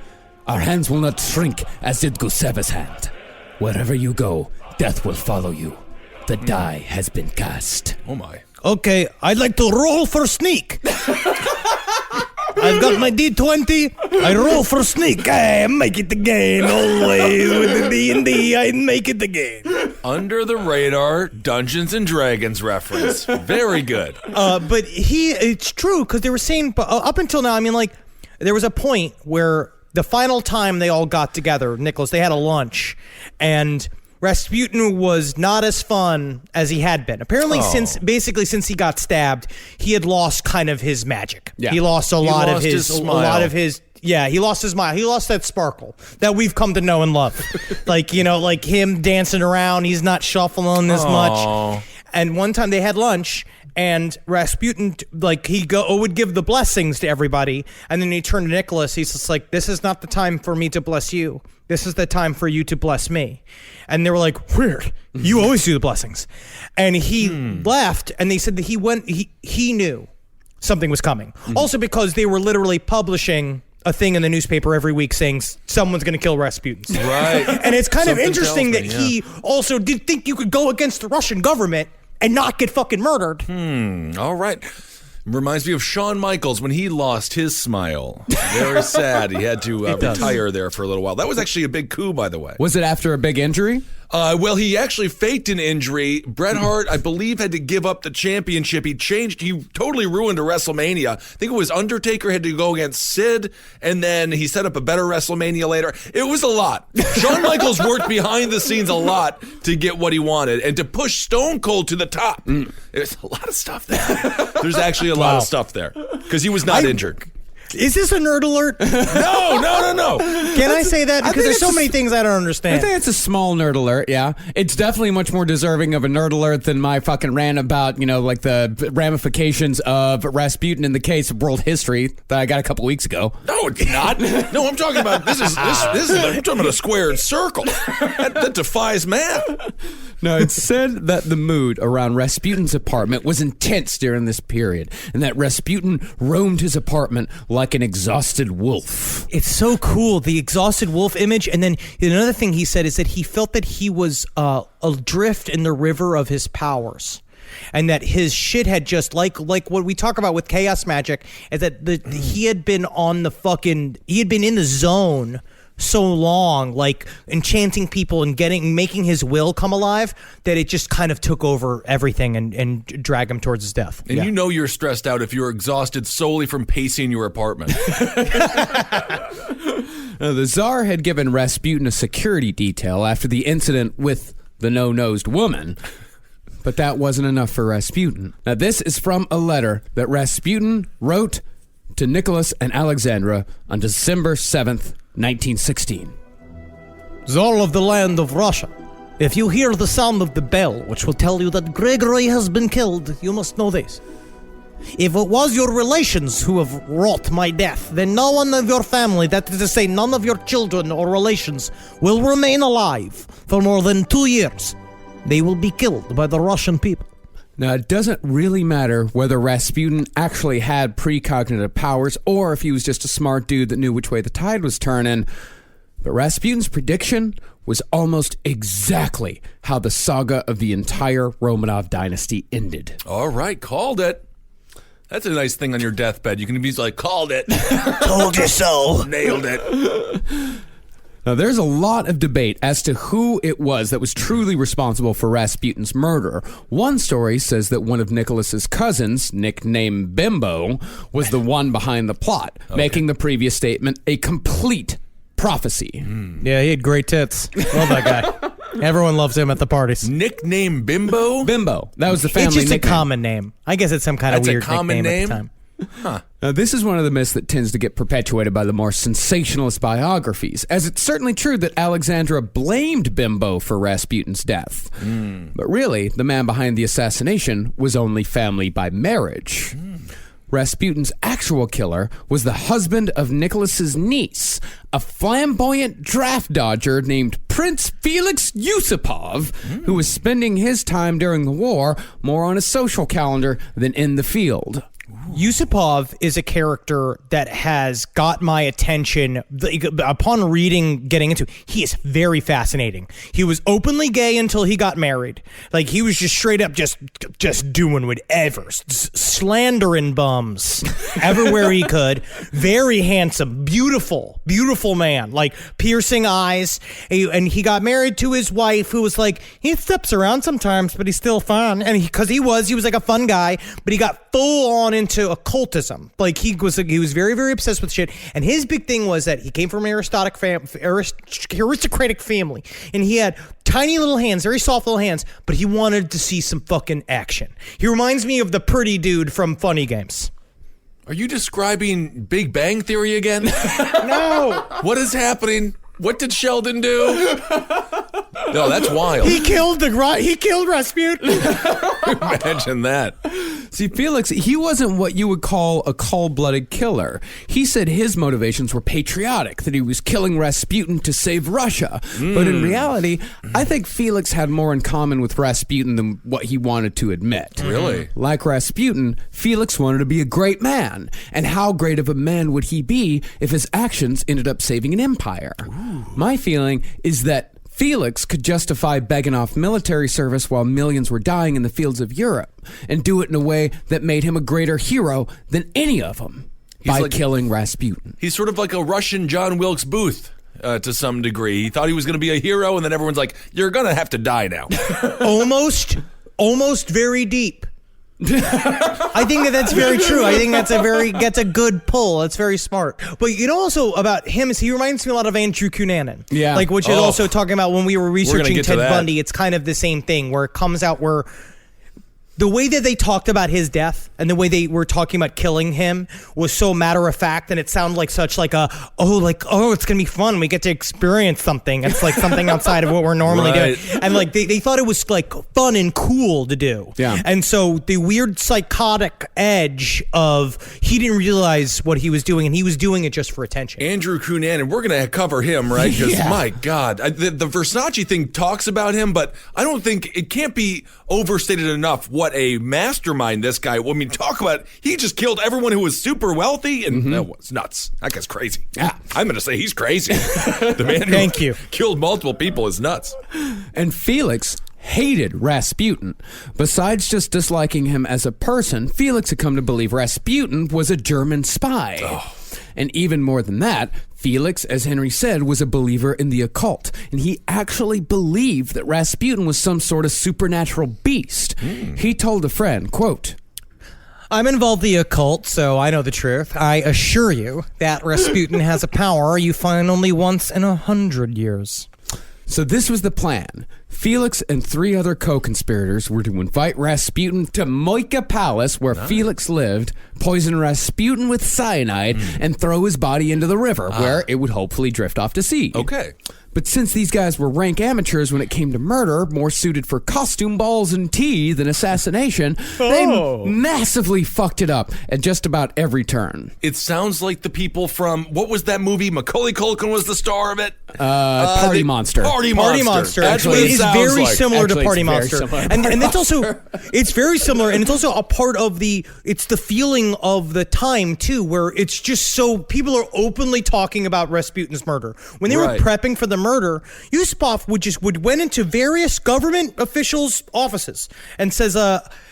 Our hands will not shrink as did Guseva's hand. Wherever you go, death will follow you. The die has been cast." Oh my. Okay, I'd like to roll for sneak. I've got my D20. I roll for sneak. I make it the game always with the D&D. I make it the game. Under the radar Dungeons and Dragons reference. Very good. But it's true because they were saying up until now. I mean, like there was a point where the final time they all got together, Nicholas, they had a lunch, and Rasputin was not as fun as he had been. Apparently, since he got stabbed, he had lost kind of his magic. Yeah. He lost a lot of his smile. He lost his smile. He lost that sparkle that we've come to know and love. Like him dancing around. He's not shuffling as much. And one time they had lunch, and Rasputin, would give the blessings to everybody, and then he turned to Nicholas. He's just like, "This is not the time for me to bless you. This is the time for you to bless me." And they were like, "Weird. You always do the blessings." And he left, and they said that he knew something was coming. Also because they were literally publishing a thing in the newspaper every week saying someone's going to kill Rasputin. Right. And it's kind of interesting that me, he also did think you could go against the Russian government and not get fucking murdered. All right. Reminds me of Shawn Michaels when he lost his smile. Very sad. He had to retire there for a little while. That was actually a big coup, by the way. Was it after a big injury? Well, he actually faked an injury. Bret Hart, I believe, had to give up the championship. He totally ruined a WrestleMania. I think it was Undertaker had to go against Sid, and then he set up a better WrestleMania later. It was a lot. Shawn Michaels worked behind the scenes a lot to get what he wanted and to push Stone Cold to the top. There's a lot of stuff there. There's actually a lot of stuff there because he was not injured. Is this a nerd alert? No. Can I say that? Because there's so many things I don't understand. I think it's a small nerd alert, yeah. It's definitely much more deserving of a nerd alert than my fucking rant about, the ramifications of Rasputin in the case of world history that I got a couple weeks ago. No, it's not. No, I'm talking about I'm talking about a squared circle. That defies math. No, it's said that the mood around Rasputin's apartment was intense during this period, and that Rasputin roamed his apartment like an exhausted wolf. It's so cool, the exhausted wolf image. And then another thing he said is that he felt that he was adrift in the river of his powers. And that his shit had just like what we talk about with chaos magic, is that he had been in the zone so long, like enchanting people and making his will come alive, that it just kind of took over everything and dragged him towards his death. And you know you're stressed out if you're exhausted solely from pacing your apartment. Now, the Tsar had given Rasputin a security detail after the incident with the no-nosed woman. But that wasn't enough for Rasputin. Now, this is from a letter that Rasputin wrote to Nicholas and Alexandra on December 7th, 1916. Tsar of the land of Russia, if you hear the sound of the bell, which will tell you that Gregory has been killed, you must know this. If it was your relations who have wrought my death, then no one of your family, that is to say none of your children or relations, will remain alive for more than 2 years. They will be killed by the Russian people. Now, it doesn't really matter whether Rasputin actually had precognitive powers or if he was just a smart dude that knew which way the tide was turning. But Rasputin's prediction was almost exactly how the saga of the entire Romanov dynasty ended. All right, called it. That's a nice thing on your deathbed. You can be like, called it. Told you so. Nailed it. Now, there's a lot of debate as to who it was that was truly responsible for Rasputin's murder. One story says that one of Nicholas's cousins, nicknamed Bimbo, was the one behind the plot, making the previous statement a complete prophecy. Yeah, he had great tits. Love that guy. Everyone loves him at the parties. Nickname Bimbo? Bimbo. That was the family It's just nickname. a common name. I guess it's some kind of That's a weird common nickname name? at the time. Now, this is one of the myths that tends to get perpetuated by the more sensationalist biographies, as it's certainly true that Alexandra blamed Bimbo for Rasputin's death. But really, the man behind the assassination was only family by marriage. Rasputin's actual killer was the husband of Nicholas's niece, a flamboyant draft dodger named Prince Felix Yusupov, who was spending his time during the war more on a social calendar than in the field. Yusupov is a character that has got my attention upon getting into. He is very fascinating. He was openly gay until he got married. Like, he was just straight up just doing whatever, slandering bums everywhere he could. Very handsome, beautiful man, like piercing eyes. And he got married to his wife, who was like, he steps around sometimes, but he's still fun. And because he was like a fun guy, but he got full on into occultism. Like, he was very, very obsessed with shit. And his big thing was that he came from an aristocratic family, and he had tiny little hands, very soft little hands, but he wanted to see some fucking action. He reminds me of the pretty dude from Funny Games. Are you describing Big Bang Theory again? No. What is happening? What did Sheldon do? No, that's wild. He killed Rasputin. Imagine that. See, Felix, he wasn't what you would call a cold-blooded killer. He said his motivations were patriotic, that he was killing Rasputin to save Russia. But in reality, I think Felix had more in common with Rasputin than what he wanted to admit. Really? Like Rasputin, Felix wanted to be a great man. And how great of a man would he be if his actions ended up saving an empire? My feeling is that Felix could justify begging off military service while millions were dying in the fields of Europe, and do it in a way that made him a greater hero than any of them by killing Rasputin. He's sort of like a Russian John Wilkes Booth to some degree. He thought he was going to be a hero, and then everyone's like, you're going to have to die now. Almost very deep. I think that's very true. I think that's a good pull. It's very smart. But you know, also about him is he reminds me a lot of Andrew Cunanan. Yeah. Like, which is also talking about when we were researching get to Ted that. Bundy. It's kind of the same thing where it comes out where the way that they talked about his death and the way they were talking about killing him was so matter of fact, and it sounded like such like it's gonna be fun. We get to experience something. It's like something outside of what we're normally doing, and like they thought it was like fun and cool to do. Yeah. And so the weird psychotic edge of he didn't realize what he was doing, and he was doing it just for attention. Andrew Cunanan, we're going to cover him, right? Because, my God, the Versace thing talks about him, but I don't think it can't be overstated enough what a mastermind this guy. I mean, talk about he just killed everyone who was super wealthy, and that was nuts. That guy's crazy. Yeah. I'm going to say he's crazy. The man who killed multiple people is nuts. And Felix hated Rasputin. Besides just disliking him as a person, Felix had come to believe Rasputin was a German spy. And even more than that, Felix, as Henry said, was a believer in the occult, and he actually believed that Rasputin was some sort of supernatural beast. He told a friend, quote, I'm involved in the occult, so I know the truth. I assure you that Rasputin has a power you find only once in 100 years. So this was the plan. Felix and 3 other co-conspirators were to invite Rasputin to Moika Palace, where Felix lived, poison Rasputin with cyanide, and throw his body into the river, where it would hopefully drift off to sea. Okay. But since these guys were rank amateurs when it came to murder, more suited for costume balls and tea than assassination, they massively fucked it up at just about every turn. It sounds like the people from, what was that movie? Macaulay Culkin was the star of it? Party Monster. Party Party Monster. Monster. That's what it is sounds very like. similar Actually, to Party it's very Monster, similar to and Party it's also it's very similar, and it's also a part of it's the feeling beginning of the time, too, where it's just so people are openly talking about Rasputin's murder. When they were prepping for the murder, Yusupov would went into various government officials' offices and says,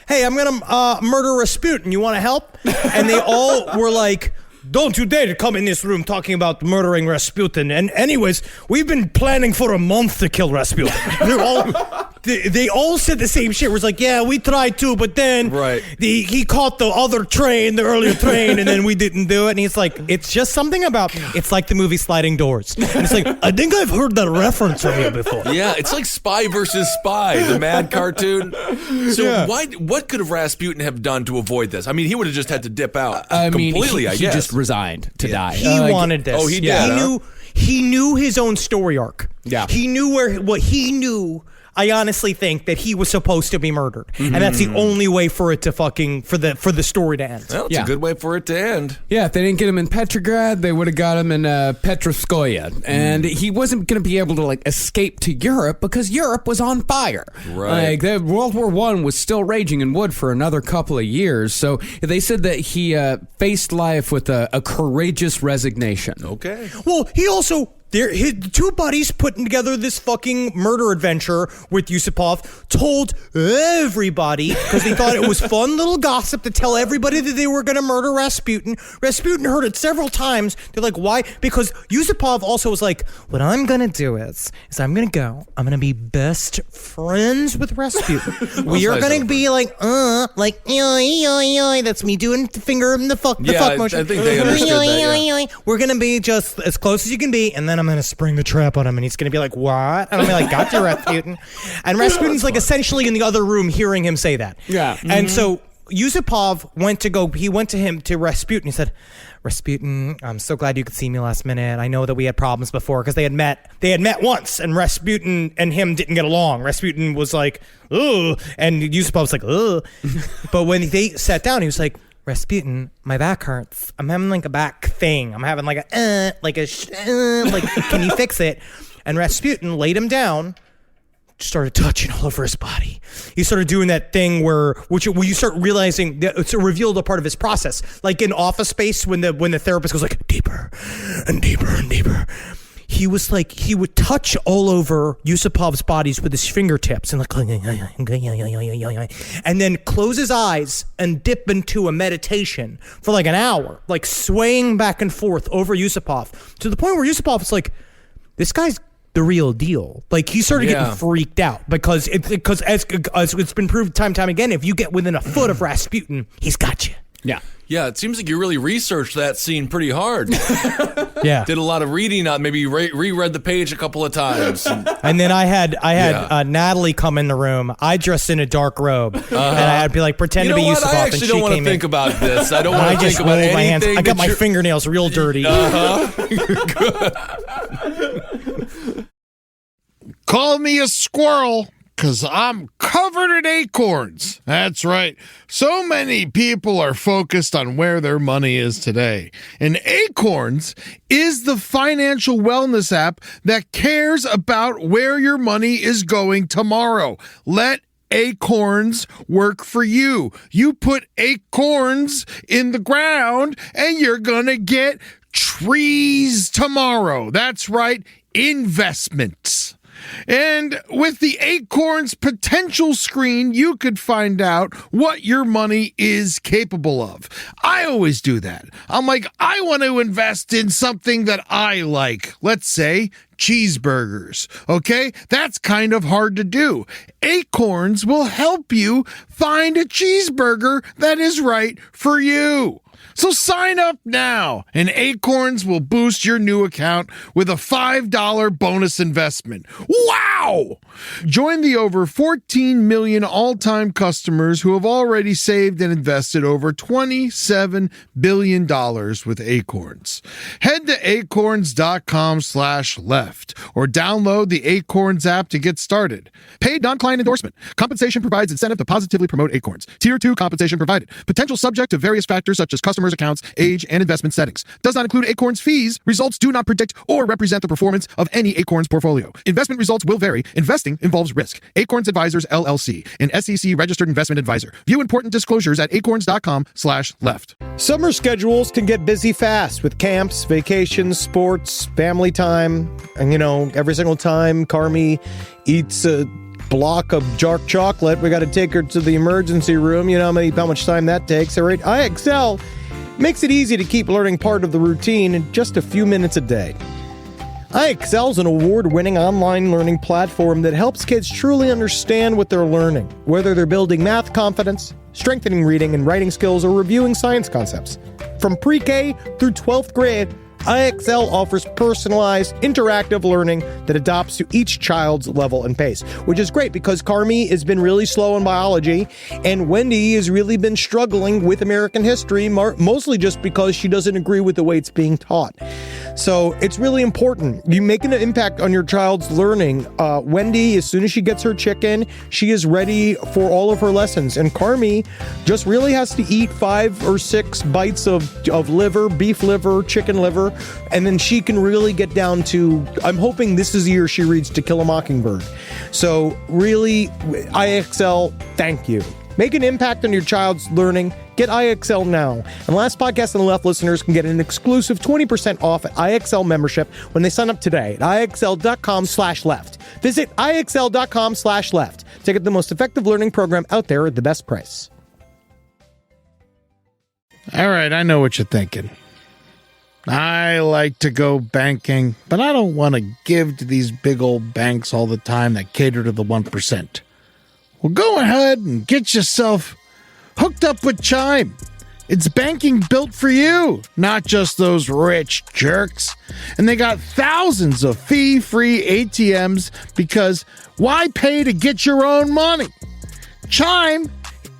hey, I'm going to murder Rasputin. You want to help? And they all were like, don't you dare to come in this room talking about murdering Rasputin. And anyways, we've been planning for a month to kill Rasputin. They all said the same shit. It was like, yeah, we tried to, but then he caught the other train, the earlier train, and then we didn't do it. And he's like, it's just something about, it's like the movie Sliding Doors. And it's like, I think I've heard that reference from you before. Yeah, it's like Spy versus Spy, the Mad cartoon. So what could have Rasputin have done to avoid this? I mean, he would have just had to dip out completely, I guess. He just resigned to die. He wanted this. Oh, he did. He knew his own story arc. Yeah. He knew what he knew. I honestly think that he was supposed to be murdered, and that's the only way for it to for the story to end. Well, it's a good way for it to end. Yeah, if they didn't get him in Petrograd, they would have got him in Petrovskoye, and he wasn't going to be able to escape to Europe because Europe was on fire. Right, World War I was still raging and would for another couple of years. So they said that he faced life with a courageous resignation. Okay. Well, he also. His two buddies putting together this fucking murder adventure with Yusupov told everybody because they thought it was fun little gossip to tell everybody that they were going to murder Rasputin. Rasputin heard it several times. They're like, why? Because Yusupov also was like, what I'm going to do is I'm going to be best friends with Rasputin. We are going to be like, that's me doing the finger in the fuck motion. I think they understood that. We're going to be just as close as you can be, and then I'm going to spring the trap on him, and he's going to be like, what? And I'm like, gotcha, Rasputin. And Rasputin's essentially in the other room hearing him say that. Yeah. And so Yusupov went to Rasputin. He said, Rasputin, I'm so glad you could see me last minute. I know that we had problems before because they had met once, and Rasputin and him didn't get along. Rasputin was like, ugh, and Yusupov was like, ugh. But when they sat down, he was like, Rasputin, my back hurts. I'm having a back thing. I'm having can you fix it? And Rasputin laid him down, started touching all over his body. He started doing that thing where you start realizing that it's revealed a part of his process. Like in Office Space when the therapist goes deeper and deeper and deeper. He would touch all over Yusupov's bodies with his fingertips and and then close his eyes and dip into a meditation for an hour, swaying back and forth over Yusupov to the point where Yusupov is like, this guy's the real deal. He started getting freaked out because as it's been proved time and time again, if you get within a foot of Rasputin, he's got you. Yeah. Yeah, it seems like you really researched that scene pretty hard. Yeah. Did a lot of reading on, maybe reread the page a couple of times. And then I had Natalie come in the room. I dressed in a dark robe. And I had to be pretend to be Yusupov. I actually don't want to think about this. I don't want to think about anything. My hands. I got my fingernails real dirty. Good. Call me a squirrel, 'cause I'm covered in acorns. That's right. So many people are focused on where their money is today. And Acorns is the financial wellness app that cares about where your money is going tomorrow. Let Acorns work for you. You put acorns in the ground and you're gonna get trees tomorrow. That's right, investments. And with the Acorns potential screen, you could find out what your money is capable of. I always do that. I'm like, I want to invest in something that I like. Let's say cheeseburgers. Okay? That's kind of hard to do. Acorns will help you find a cheeseburger that is right for you. So sign up now, and Acorns will boost your new account with a $5 bonus investment. Wow! Join the over 14 million all-time customers who have already saved and invested over $27 billion with Acorns. Head to acorns.com/left or download the Acorns app to get started. Paid non-client endorsement. Compensation provides incentive to positively promote Acorns. Tier 2 compensation provided. Potential subject to various factors such as customers' accounts, age, and investment settings. Does not include Acorn's fees. Results do not predict or represent the performance of any Acorn's portfolio. Investment results will vary. Investing involves risk. Acorns Advisors, LLC, an SEC-registered investment advisor. View important disclosures at acorns.com/left. Summer schedules can get busy fast with camps, vacations, sports, family time. And, every single time Carmi eats a block of dark chocolate, we got to take her to the emergency room. You know how much time that takes, all right? IXL makes it easy to keep learning part of the routine in just a few minutes a day. IXL is an award-winning online learning platform that helps kids truly understand what they're learning, whether they're building math confidence, strengthening reading and writing skills, or reviewing science concepts. From pre-K through 12th grade, IXL offers personalized, interactive learning that adapts to each child's level and pace, which is great because Carmi has been really slow in biology, and Wendy has really been struggling with American history, mostly just because she doesn't agree with the way it's being taught. So it's really important. You make an impact on your child's learning. Wendy, as soon as she gets her chicken, she is ready for all of her lessons. And Carmi just really has to eat 5 or 6 bites of liver, beef liver, chicken liver, and then she can really get down to, I'm hoping this is the year she reads To Kill a Mockingbird. So really, IXL, thank you. Make an impact on your child's learning. Get IXL now. And Last Podcast on the Left listeners can get an exclusive 20% off at IXL membership when they sign up today at IXL.com/left. Visit IXL.com/left to get the most effective learning program out there at the best price. All right, I know what you're thinking. I like to go banking, but I don't want to give to these big old banks all the time that cater to the 1%. Well, go ahead and get yourself hooked up with Chime. It's banking built for you, not just those rich jerks. And they got thousands of fee-free ATMs because why pay to get your own money? Chime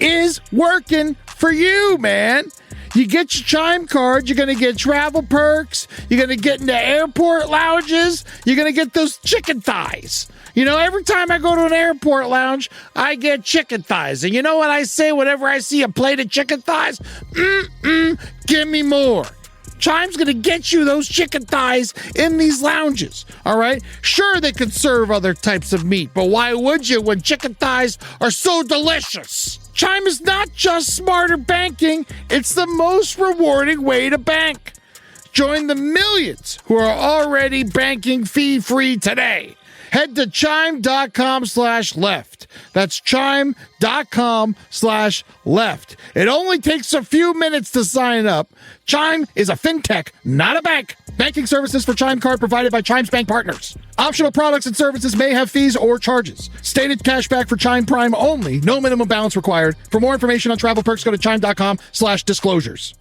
is working for you, man. You get your Chime card, you're going to get travel perks, you're going to get into airport lounges, you're going to get those chicken thighs. Every time I go to an airport lounge, I get chicken thighs. And you know what I say whenever I see a plate of chicken thighs? Give me more. Chime's going to get you those chicken thighs in these lounges, all right? Sure, they could serve other types of meat, but why would you when chicken thighs are so delicious? Chime is not just smarter banking, it's the most rewarding way to bank. Join the millions who are already banking fee-free today. Head to chime.com/left. That's chime.com/left. It only takes a few minutes to sign up. Chime is a fintech, not a bank. Banking services for Chime Card provided by Chime's bank partners. Optional products and services may have fees or charges. Stated cashback for Chime Prime only. No minimum balance required. For more information on travel perks, go to chime.com/disclosures.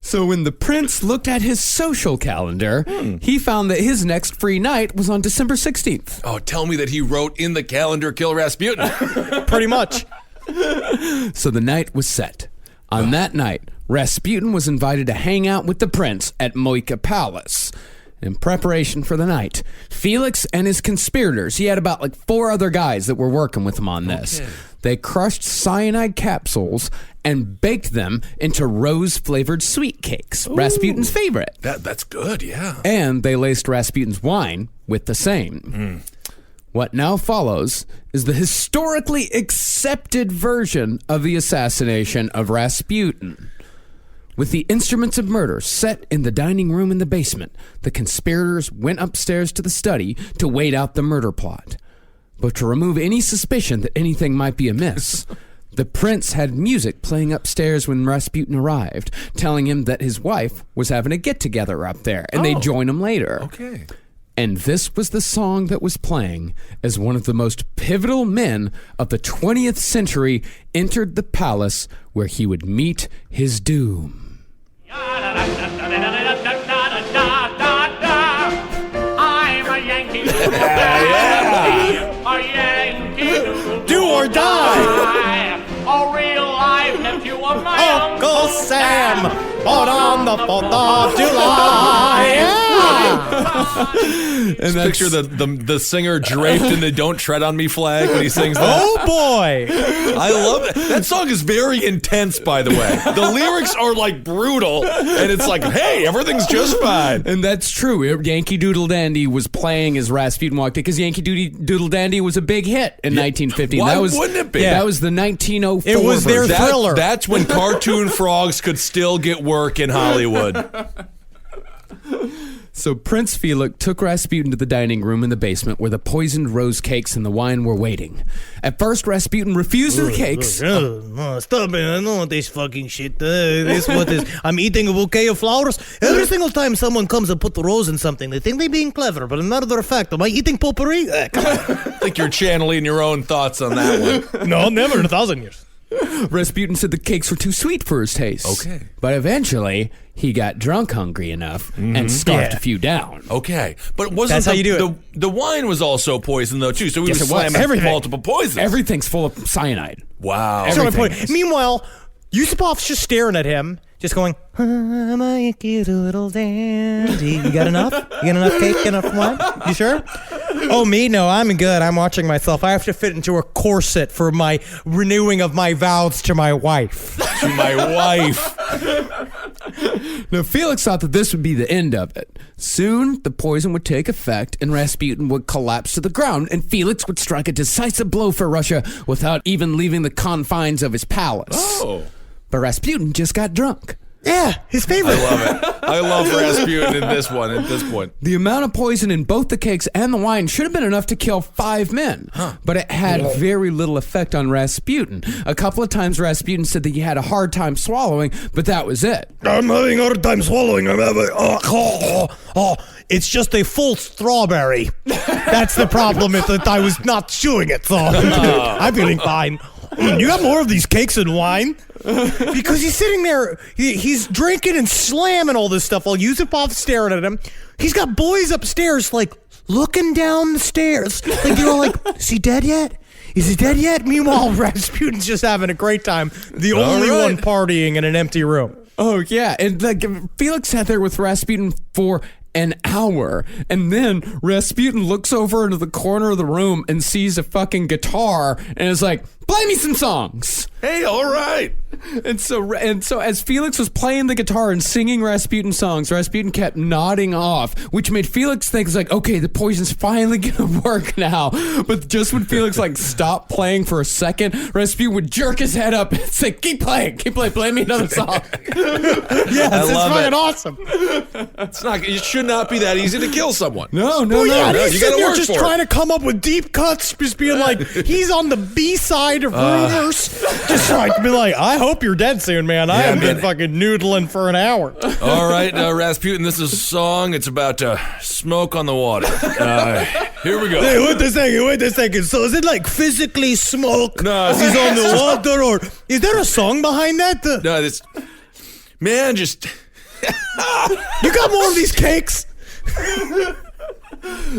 So when the prince looked at his social calendar, he found that his next free night was on December 16th. Oh, tell me that he wrote in the calendar, kill Rasputin. Pretty much. So the night was set. On that night, Rasputin was invited to hang out with the prince at Moika Palace. In preparation for the night, Felix and his conspirators, he had about 4 other guys that were working with him on this. Okay. They crushed cyanide capsules and baked them into rose-flavored sweet cakes, Rasputin's favorite. That's good, yeah. And they laced Rasputin's wine with the same. What now follows is the historically accepted version of the assassination of Rasputin. With the instruments of murder set in the dining room in the basement, the conspirators went upstairs to the study to wait out the murder plot. But to remove any suspicion that anything might be amiss, the prince had music playing upstairs when Rasputin arrived, telling him that his wife was having a get-together up there, and they'd join him later. Okay. And this was the song that was playing as one of the most pivotal men of the 20th century entered the palace where he would meet his doom. I'm a Yankee. A Yankee. Do or die. A real life nephew of my Uncle Sam, born on the 4th of July. Yeah. Just picture the singer draped in the "Don't Tread on Me" flag when he sings that. Oh boy! I love it. That song is very intense, by the way. The lyrics are like brutal, and it's like, hey, everything's just fine. And that's true. Yankee Doodle Dandy was playing as Rasputin walked in because Yankee Doodle Dandy was a big hit in 1950. Why wouldn't it be? That was the 1904 It was their version. thriller. That's when cartoon frogs could still get work in Hollywood. So Prince Felix took Rasputin to the dining room in the basement where the poisoned rose cakes and the wine were waiting. At first, Rasputin refused the cakes. No, stop it. I don't want this fucking shit. This what is. I'm eating a bouquet of flowers. Every single time someone comes and put the rose in something, they think they're being clever. But as a matter of fact, am I eating potpourri? Come on. I think you're channeling your own thoughts on that one. No, never in 1,000 years. Rasputin said the cakes were too sweet for his taste. Okay. But eventually, he got drunk hungry enough and scarfed a few down. Okay, but wasn't That's how you do the wine was also poisoned though too? So we Yes, was it was. slamming Everything. multiple poisons. Everything's full of cyanide. Wow. That's what my Everything point. is. Meanwhile, Yusupov's just staring at him, just going, "Am I a cute little dandy? You got enough? You got enough cake, enough wine? You sure?" Oh, me? No, I'm good. I'm watching myself. I have to fit into a corset for my renewing of my vows to my wife. To my wife. Now, Felix thought that this would be the end of it. Soon, the poison would take effect, and Rasputin would collapse to the ground, and Felix would strike a decisive blow for Russia without even leaving the confines of his palace. Oh. But Rasputin just got drunk. Yeah, his favorite. I love it. I love Rasputin in this one at this point. The amount of poison in both the cakes and the wine should have been enough to kill 5 men, but it had very little effect on Rasputin. A couple of times Rasputin said that he had a hard time swallowing, but that was it. I'm having a hard time swallowing. I'm having. It's just a full strawberry. That's the problem. Is that I was not chewing it, so I'm feeling fine. You got more of these cakes and wine? Because he's sitting there, he's drinking and slamming all this stuff while Yusupov's staring at him. He's got boys upstairs, like, looking down the stairs. Like, like, is he dead yet? Is he dead yet? Meanwhile, Rasputin's just having a great time. The only one partying in an empty room. Oh, yeah. And Felix sat there with Rasputin for an hour, and then Rasputin looks over into the corner of the room and sees a fucking guitar and is like, play me some songs. Hey, all right. And so as Felix was playing the guitar and singing Rasputin songs, Rasputin kept nodding off, which made Felix think, it's like, okay, the poison's finally gonna work now. But just when Felix stopped playing for a second, Rasputin would jerk his head up and say, keep playing, play me another song. Yes, it's fucking awesome. It's not. It should not be that easy to kill someone. No. He's you sitting gotta there work just for trying to come up with deep cuts, just being like, he's on the B side of Rumors. Just trying to be like, I hope you're dead soon, man. I haven't been fucking noodling for an hour. All right, Rasputin, this is a song. It's about smoke on the water. Here we go. Hey, wait a second. So is it like physically smoke? No, He's on the water, or is there a song behind that? No, this man just. You got more of these cakes?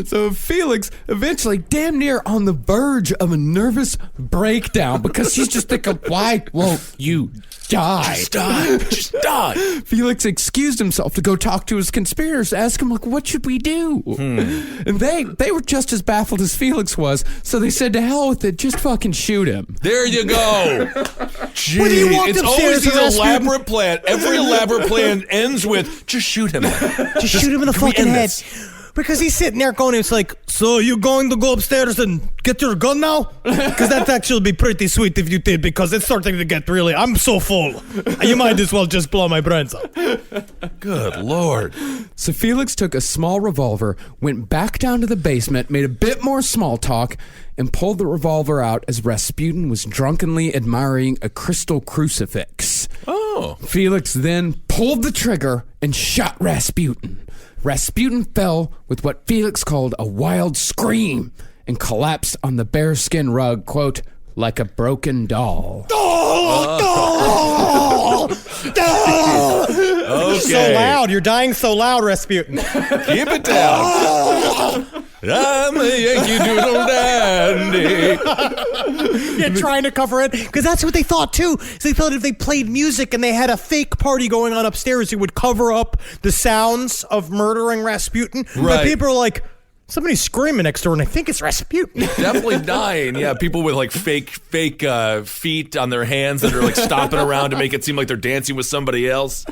So Felix eventually damn near on the verge of a nervous breakdown because he's just thinking, why won't you die? Just die. Felix excused himself to go talk to his conspirators, ask him, like, what should we do? And they were just as baffled as Felix was, so they said, to hell with it, just fucking shoot him. There you go. Gee, When he walked it's upstairs always to these Rasputin- elaborate plan. Every elaborate plan ends with just shoot him. Just shoot him in the Can we fucking end head. this? Because he's sitting there going, it's like, so you going to go upstairs and get your gun now? Because that'd actually be pretty sweet if you did, because it's starting to get really, I'm so full. You might as well just blow my brains out. Good Lord. So Felix took a small revolver, went back down to the basement, made a bit more small talk, and pulled the revolver out as Rasputin was drunkenly admiring a crystal crucifix. Oh. Felix then pulled the trigger and shot Rasputin. Rasputin fell with what Felix called a wild scream and collapsed on the bearskin rug, quote, like a broken doll. Okay. So loud. You're dying so loud, Rasputin. Keep it down. I'm a Yankee Doodle Dandy. Yeah, trying to cover it. Because that's what they thought, too. So they thought if they played music and they had a fake party going on upstairs, it would cover up the sounds of murdering Rasputin. Right. But people are like, somebody's screaming next door, and I think it's Rasputin. Definitely dying. Yeah, people with like fake feet on their hands that are like stomping around to make it seem like they're dancing with somebody else.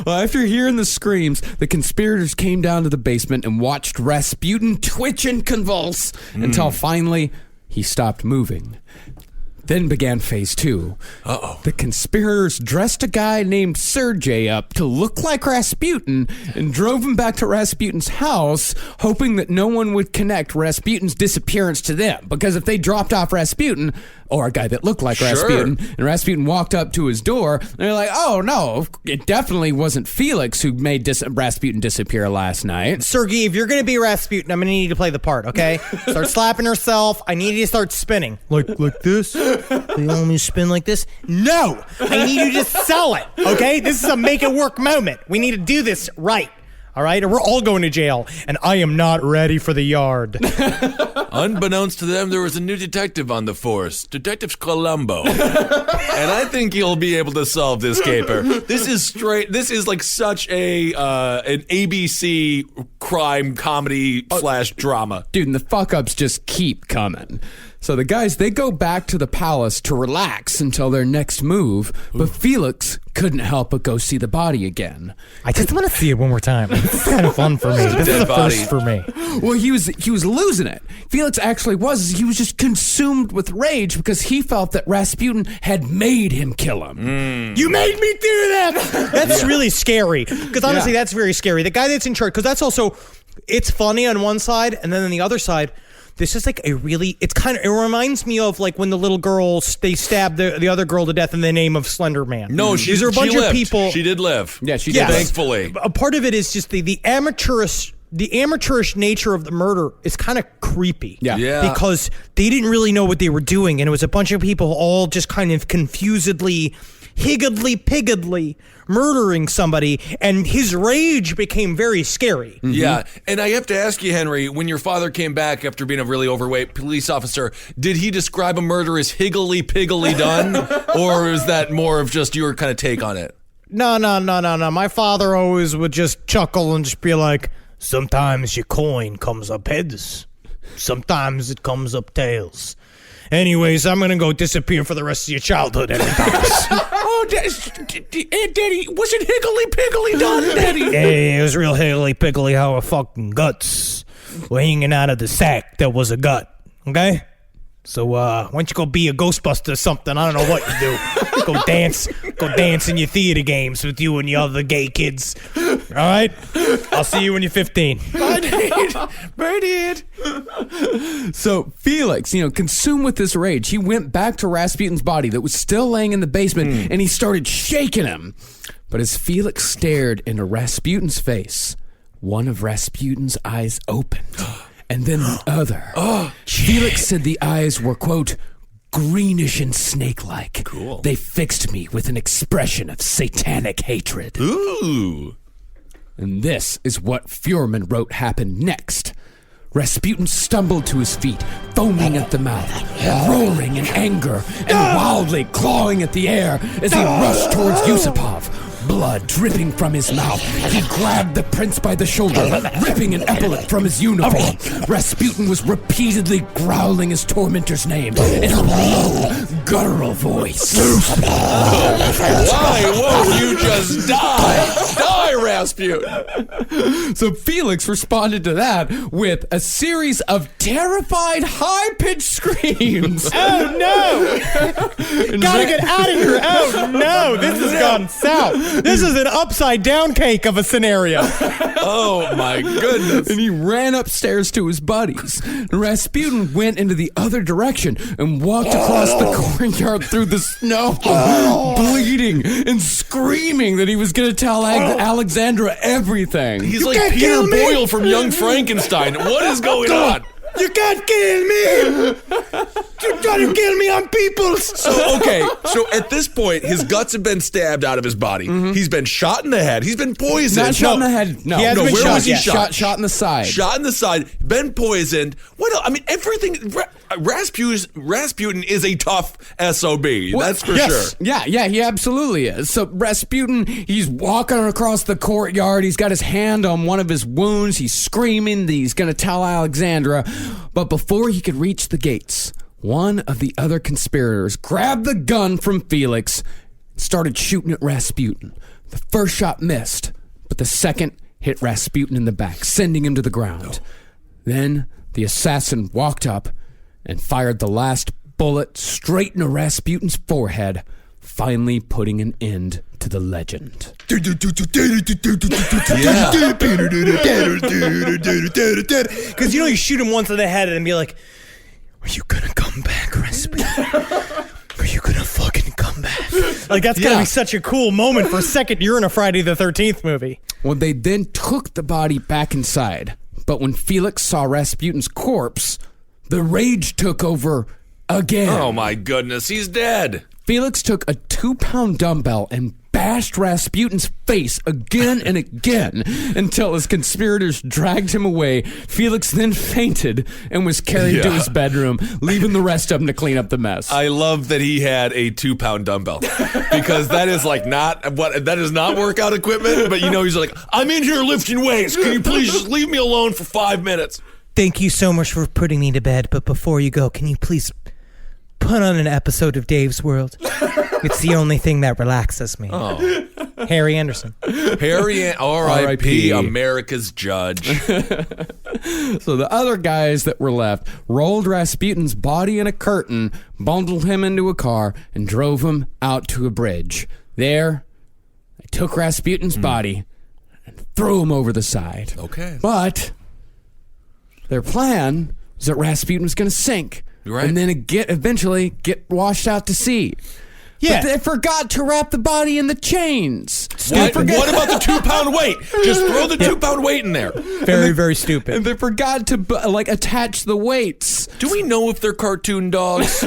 Well, after hearing the screams, the conspirators came down to the basement and watched Rasputin twitch and convulse until finally he stopped moving. Then began phase 2. Uh-oh. The conspirators dressed a guy named Sergei up to look like Rasputin and drove him back to Rasputin's house, hoping that no one would connect Rasputin's disappearance to them. Because if they dropped off Rasputin, or a guy that looked like Rasputin, and Rasputin walked up to his door, they're like, oh, no, it definitely wasn't Felix who made Rasputin disappear last night. Sergei, if you're going to be Rasputin, I'm going to need you to play the part, okay? Start slapping herself. I need you to start spinning. Like this? You want me to spin like this? No! I need you to sell it, okay? This is a make-it-work moment. We need to do this right, all right? Or we're all going to jail, and I am not ready for the yard. Unbeknownst to them, there was a new detective on the force, Detective Columbo. And I think he'll be able to solve this caper. This is like such an ABC crime comedy / drama. Dude, and the fuck-ups just keep coming. So the guys, they go back to the palace to relax until their next move, but Felix couldn't help but go see the body again. I just want to see it one more time. This is kind of fun for me. This is the first for me. Well, he was losing it. Felix actually he was just consumed with rage because he felt that Rasputin had made him kill him. You made me do that! That's really scary. Because honestly, that's very scary. The guy that's in charge, because that's also, it's funny on one side, and then on the other side, this is like it reminds me of like when the little girls, they stabbed the other girl to death in the name of Slender Man. No, these are a bunch of people. She did live. Yeah, she did. Thankfully. A part of it is just the amateurish nature of the murder is kind of creepy. Yeah. Because they didn't really know what they were doing, and it was a bunch of people all just kind of confusedly, higgledy-piggledy murdering somebody, and his rage became very scary. Yeah, and I have to ask you, Henry, when your father came back after being a really overweight police officer, did he describe a murder as higgly-piggly done, or is that more of just your kind of take on it? No. My father always would just chuckle and just be like, sometimes your coin comes up heads, sometimes it comes up tails. Anyways, I'm going to go disappear for the rest of your childhood, Oh, Daddy, was it higgly-piggly done, Daddy? Hey, it was real higgly-piggly how our fucking guts were hanging out of the sack that was a gut, okay? So, why don't you go be a Ghostbuster or something? I don't know what you do. Go dance in your theater games with you and the other gay kids. All right? I'll see you when you're 15. Bye, Dad. So Felix, consumed with this rage, he went back to Rasputin's body that was still laying in the basement, and he started shaking him. But as Felix stared into Rasputin's face, one of Rasputin's eyes opened. And then the other. Felix said the eyes were, quote, greenish and snake-like. Cool. They fixed me with an expression of satanic hatred. Ooh. And this is what Fuhrman wrote happened next. Rasputin stumbled to his feet, foaming at the mouth, roaring in anger, and wildly clawing at the air as he rushed towards Yusupov. Blood dripping from his mouth, he grabbed the prince by the shoulder, ripping an epaulet from his uniform. Rasputin was repeatedly growling his tormentor's name in a low, guttural voice. Why won't you just die? Die, Rasputin! So Felix responded to that with a series of terrified, high-pitched screams. Oh, no! Gotta get out of here! Oh, no! This has gone south! This is an upside-down cake of a scenario. Oh, my goodness. And he ran upstairs to his buddies. Rasputin went into the other direction and walked across the courtyard through the snow, bleeding and screaming that he was going to tell Alexandra everything. He's like Peter Boyle from Young Frankenstein. What is going on? You can't kill me! You're trying to kill me on peoples! So at this point, his guts have been stabbed out of his body. He's been shot in the head. He's been poisoned. Not shot in the head. No, He hasn't been where shot was he yet. shot? Shot in the side. Shot in the side. Been poisoned. What else? I mean, everything. Rasputin is a tough SOB. That's for sure. Yeah, he absolutely is. So Rasputin, he's walking across the courtyard. He's got his hand on one of his wounds. He's screaming that he's going to tell Alexandra. But before he could reach the gates, one of the other conspirators grabbed the gun from Felix and started shooting at Rasputin. The first shot missed, but the second hit Rasputin in the back, sending him to the ground. Then the assassin walked up and fired the last bullet straight into Rasputin's forehead, finally putting an end to the legend. Because you shoot him once in the head and be like, are you gonna come back, Rasputin? Are you gonna fucking come back? Like, that's gotta be such a cool moment for a second you're in a Friday the 13th movie. Well, they then took the body back inside, but when Felix saw Rasputin's corpse, the rage took over again. Oh my goodness, he's dead. Felix took a 2-pound dumbbell and bashed Rasputin's face again and again until his conspirators dragged him away. Felix then fainted and was carried to his bedroom, leaving the rest of them to clean up the mess. I love that he had a 2-pound dumbbell because that is that is not workout equipment. But he's like, I'm in here lifting weights. Can you please just leave me alone for 5 minutes? Thank you so much for putting me to bed, but before you go, can you please put on an episode of Dave's World? It's the only thing that relaxes me. Oh. Harry Anderson. R.I.P. America's judge. So the other guys that were left rolled Rasputin's body in a curtain, bundled him into a car, and drove him out to a bridge. There, they took Rasputin's body and threw him over the side. Okay. But their plan was that Rasputin was going to sink. Right. And then eventually get washed out to sea. Yeah. But they forgot to wrap the body in the chains. What about the 2-pound weight? Just throw the 2-pound weight in there. Very, very stupid. And they forgot to attach the weights. Do we know if they're cartoon dogs?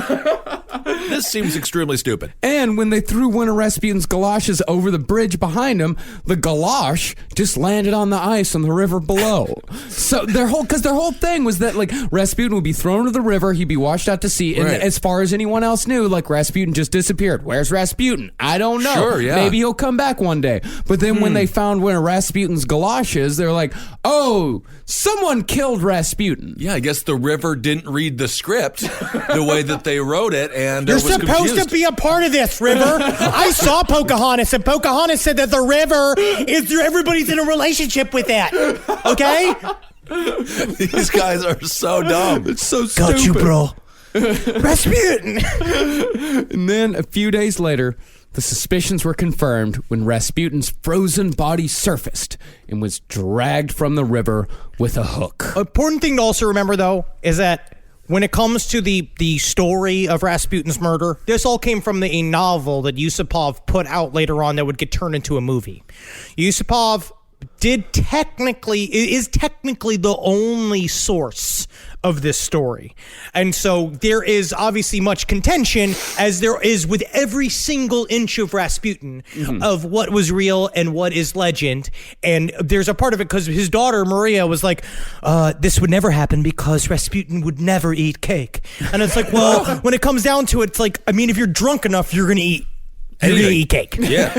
This seems extremely stupid. And when they threw one of Rasputin's galoshes over the bridge behind him, the galosh just landed on the ice on the river below. So their whole thing was that Rasputin would be thrown to the river, he'd be washed out to sea, and as far as anyone else knew, Rasputin just disappeared. Where's Rasputin? I don't know. Sure, yeah. Maybe he'll come back one day. But then when they found one of Rasputin's galoshes, they're like, oh, someone killed Rasputin. Yeah, I guess the river didn't read the script the way that they wrote it, and You're was supposed confused. to be a part of this, River. I saw Pocahontas, and Pocahontas said that the river is everybody's in a relationship with that. Okay? These guys are so dumb. It's so stupid. Got you, bro. Rasputin. And then a few days later, the suspicions were confirmed when Rasputin's frozen body surfaced and was dragged from the river with a hook. Important thing to also remember, though, is that when it comes to the story of Rasputin's murder, this all came from a novel that Yusupov put out later on that would get turned into a movie. Yusupov is technically the only source of this story. And so there is obviously much contention, as there is with every single inch of Rasputin, of what was real and what is legend. And there's a part of it because his daughter, Maria, was like, this would never happen because Rasputin would never eat cake. And it's like, well, when it comes down to it, it's like, I mean, if you're drunk enough, you're going to eat. You're going to eat cake. Yeah,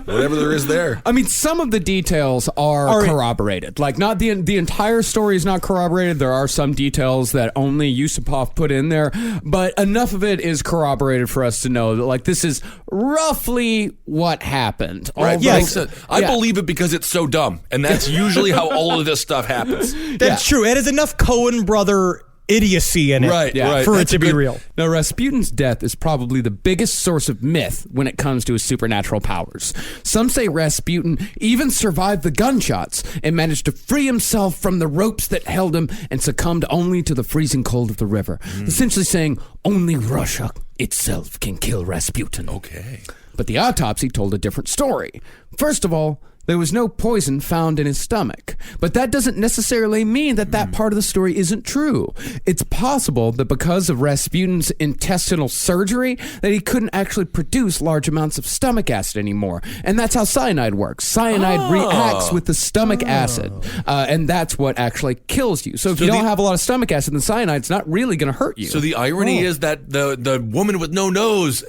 whatever there is there. I mean, some of the details are corroborated. Not the entire story is not corroborated. There are some details that only Yusupov put in there, but enough of it is corroborated for us to know that this is roughly what happened. Right. Yes. I believe it because it's so dumb, and that's usually how all of this stuff happens. That's true. It has enough Coen brother idiocy in it for it to be real. Now, Rasputin's death is probably the biggest source of myth when it comes to his supernatural powers. Some say Rasputin even survived the gunshots and managed to free himself from the ropes that held him and succumbed only to the freezing cold of the river, essentially saying only Russia itself can kill Rasputin. Okay. But the autopsy told a different story. First of all, there was no poison found in his stomach. But that doesn't necessarily mean that that part of the story isn't true. It's possible that because of Rasputin's intestinal surgery, that he couldn't actually produce large amounts of stomach acid anymore. And that's how cyanide works. Cyanide reacts with the stomach acid, and that's what actually kills you. So if you don't have a lot of stomach acid, then cyanide's not really going to hurt you. So the irony is that the woman with no nose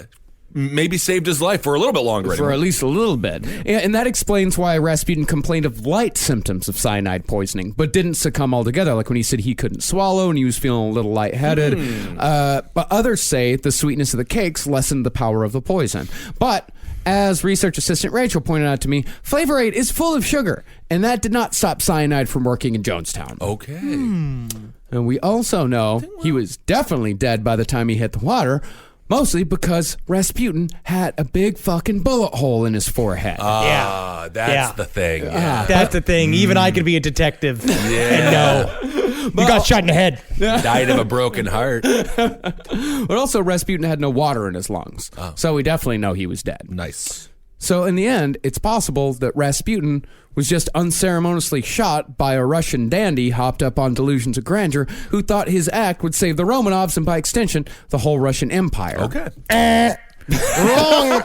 maybe saved his life for a little bit longer. For at least a little bit. And that explains why Rasputin complained of light symptoms of cyanide poisoning, but didn't succumb altogether, like when he said he couldn't swallow and he was feeling a little lightheaded. But others say the sweetness of the cakes lessened the power of the poison. But as research assistant Rachel pointed out to me, Flavor Aid is full of sugar, and that did not stop cyanide from working in Jonestown. Okay. And we also know he was definitely dead by the time he hit the water, mostly because Rasputin had a big fucking bullet hole in his forehead. That's the thing. That's the thing. Even I could be a detective and know. You got shot in the head. Died of a broken heart. But also, Rasputin had no water in his lungs. So we definitely know he was dead. Nice. So in the end, it's possible that Rasputin was just unceremoniously shot by a Russian dandy hopped up on delusions of grandeur who thought his act would save the Romanovs and by extension, the whole Russian Empire. Okay. Wrong.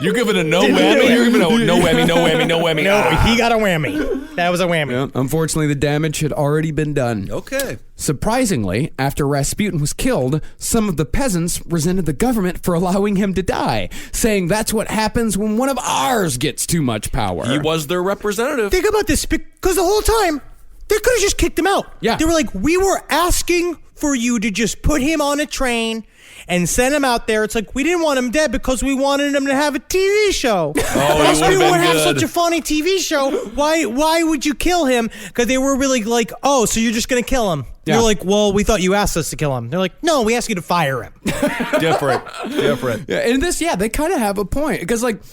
You're giving a no whammy? You're giving a no whammy, no whammy, no whammy. No, he got a whammy. That was a whammy. Yeah, unfortunately, the damage had already been done. Okay. Surprisingly, after Rasputin was killed, some of the peasants resented the government for allowing him to die, saying that's what happens when one of ours gets too much power. He was their representative. Think about this, because the whole time, they could have just kicked him out. Yeah. They were like, we were asking for you to just put him on a train and send him out there. It's like, we didn't want him dead because we wanted him to have a TV show. Rasputin would have such a funny TV show. Why would you kill him? Because they were really like, oh, so you're just going to kill him. Yeah. You're like, well, we thought you asked us to kill him. They're like, no, we asked you to fire him. Different. Yeah, and this, they kind of have a point. Because, like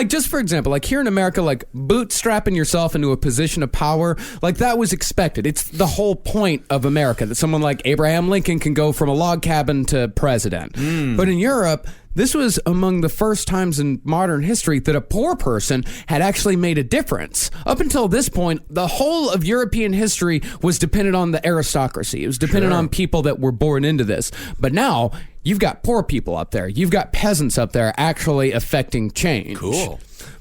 just for example, like here in America, like bootstrapping yourself into a position of power, like that was expected. It's the whole point of America that someone like Abraham Lincoln can go from a log cabin to president. But in Europe, this was among the first times in modern history that a poor person had actually made a difference. Up until this point, the whole of European history was dependent on the aristocracy. It was dependent on people that were born into this. But now, you've got poor people up there. You've got peasants up there actually affecting change. Cool.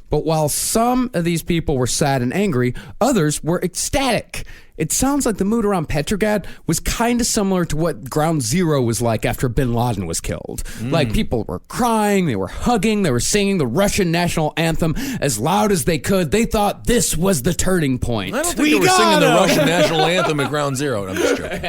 But while some of these people were sad and angry, others were ecstatic. It sounds like the mood around Petrograd was kind of similar to what Ground Zero was like after bin Laden was killed. Like, people were crying, they were hugging, they were singing the Russian national anthem as loud as they could. They thought this was the turning point. I don't think they were singing the Russian national anthem at Ground Zero. I'm just joking.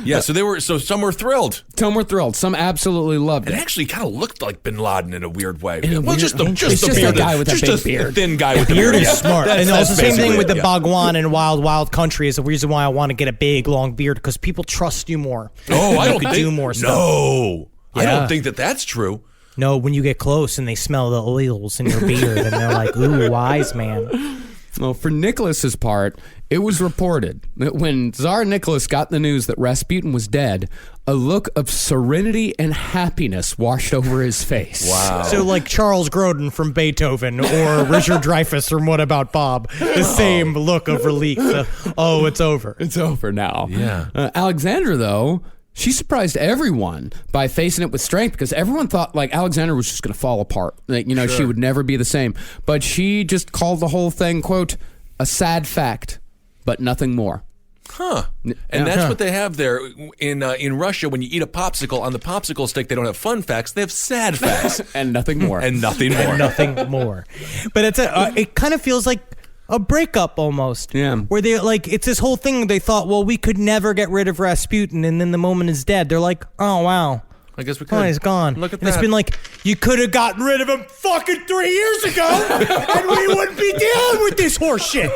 Yeah, so some were thrilled. Some were thrilled. Some absolutely loved It it. actually kind of looked like bin Laden in a weird way. In a weird- just the it's just a beard, guy with a just big a beard. thin guy with the Beard beard. is Yeah. smart. That's And also the same basically thing with it, the Bhagwan and Wild Country is the reason why I want to get a big, long beard, because people trust you more. Oh, I You don't could think do more stuff. No, I Yeah. don't think that's true. No, when you get close and they smell the oils in your beard and they're like, ooh, wise man. Well, for Nicholas's part, it was reported that when Tsar Nicholas got the news that Rasputin was dead, a look of serenity and happiness washed over his face. Wow. So like Charles Grodin from Beethoven or Richard Dreyfuss from What About Bob? The same look of relief. It's over. It's over now. Yeah. Alexandra, though, she surprised everyone by facing it with strength because everyone thought like Alexandra was just going to fall apart. Like, she would never be the same. But she just called the whole thing, quote, a sad fact, but nothing more. Huh. And that's what they have there in Russia. When you eat a popsicle, on the popsicle stick, they don't have fun facts. They have sad facts. And nothing more. And nothing more. Nothing more. But it kind of feels like a breakup almost. Yeah. Where they like, it's this whole thing. They thought, well, we could never get rid of Rasputin. And then the moment is dead. They're like, oh, wow. I guess we could. Oh, he's gone. Look at and that. It's been like, you could have gotten rid of him fucking 3 years ago, and we wouldn't be dealing with this horse shit.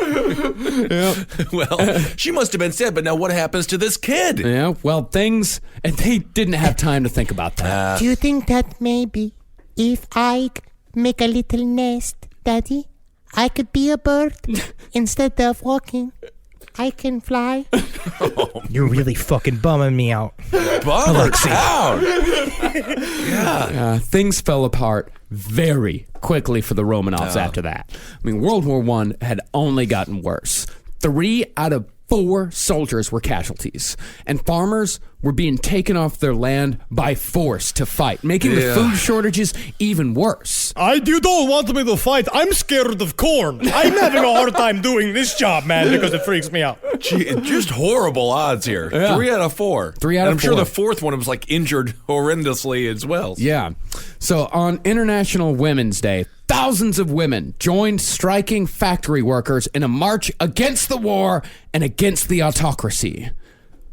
Well, she must have been sad, but now what happens to this kid? Yeah, well, and they didn't have time to think about that. Do you think that maybe if I make a little nest, Daddy, I could be a bird instead of walking? I can fly. You're really fucking bumming me out. Bummer out. Things fell apart very quickly for the Romanovs after that. I mean, World War I had only gotten worse. 3 out of 4 soldiers were casualties, and farmers were being taken off their land by force to fight, making the food shortages even worse. You don't want me to fight. I'm scared of corn. I'm having a hard time doing this job, man, because it freaks me out. Gee, just horrible odds here. Yeah. 3 out of 4. 3 out of 4. I'm sure the 4th one was like injured horrendously as well. Yeah. So on International Women's Day, thousands of women joined striking factory workers in a march against the war and against the autocracy.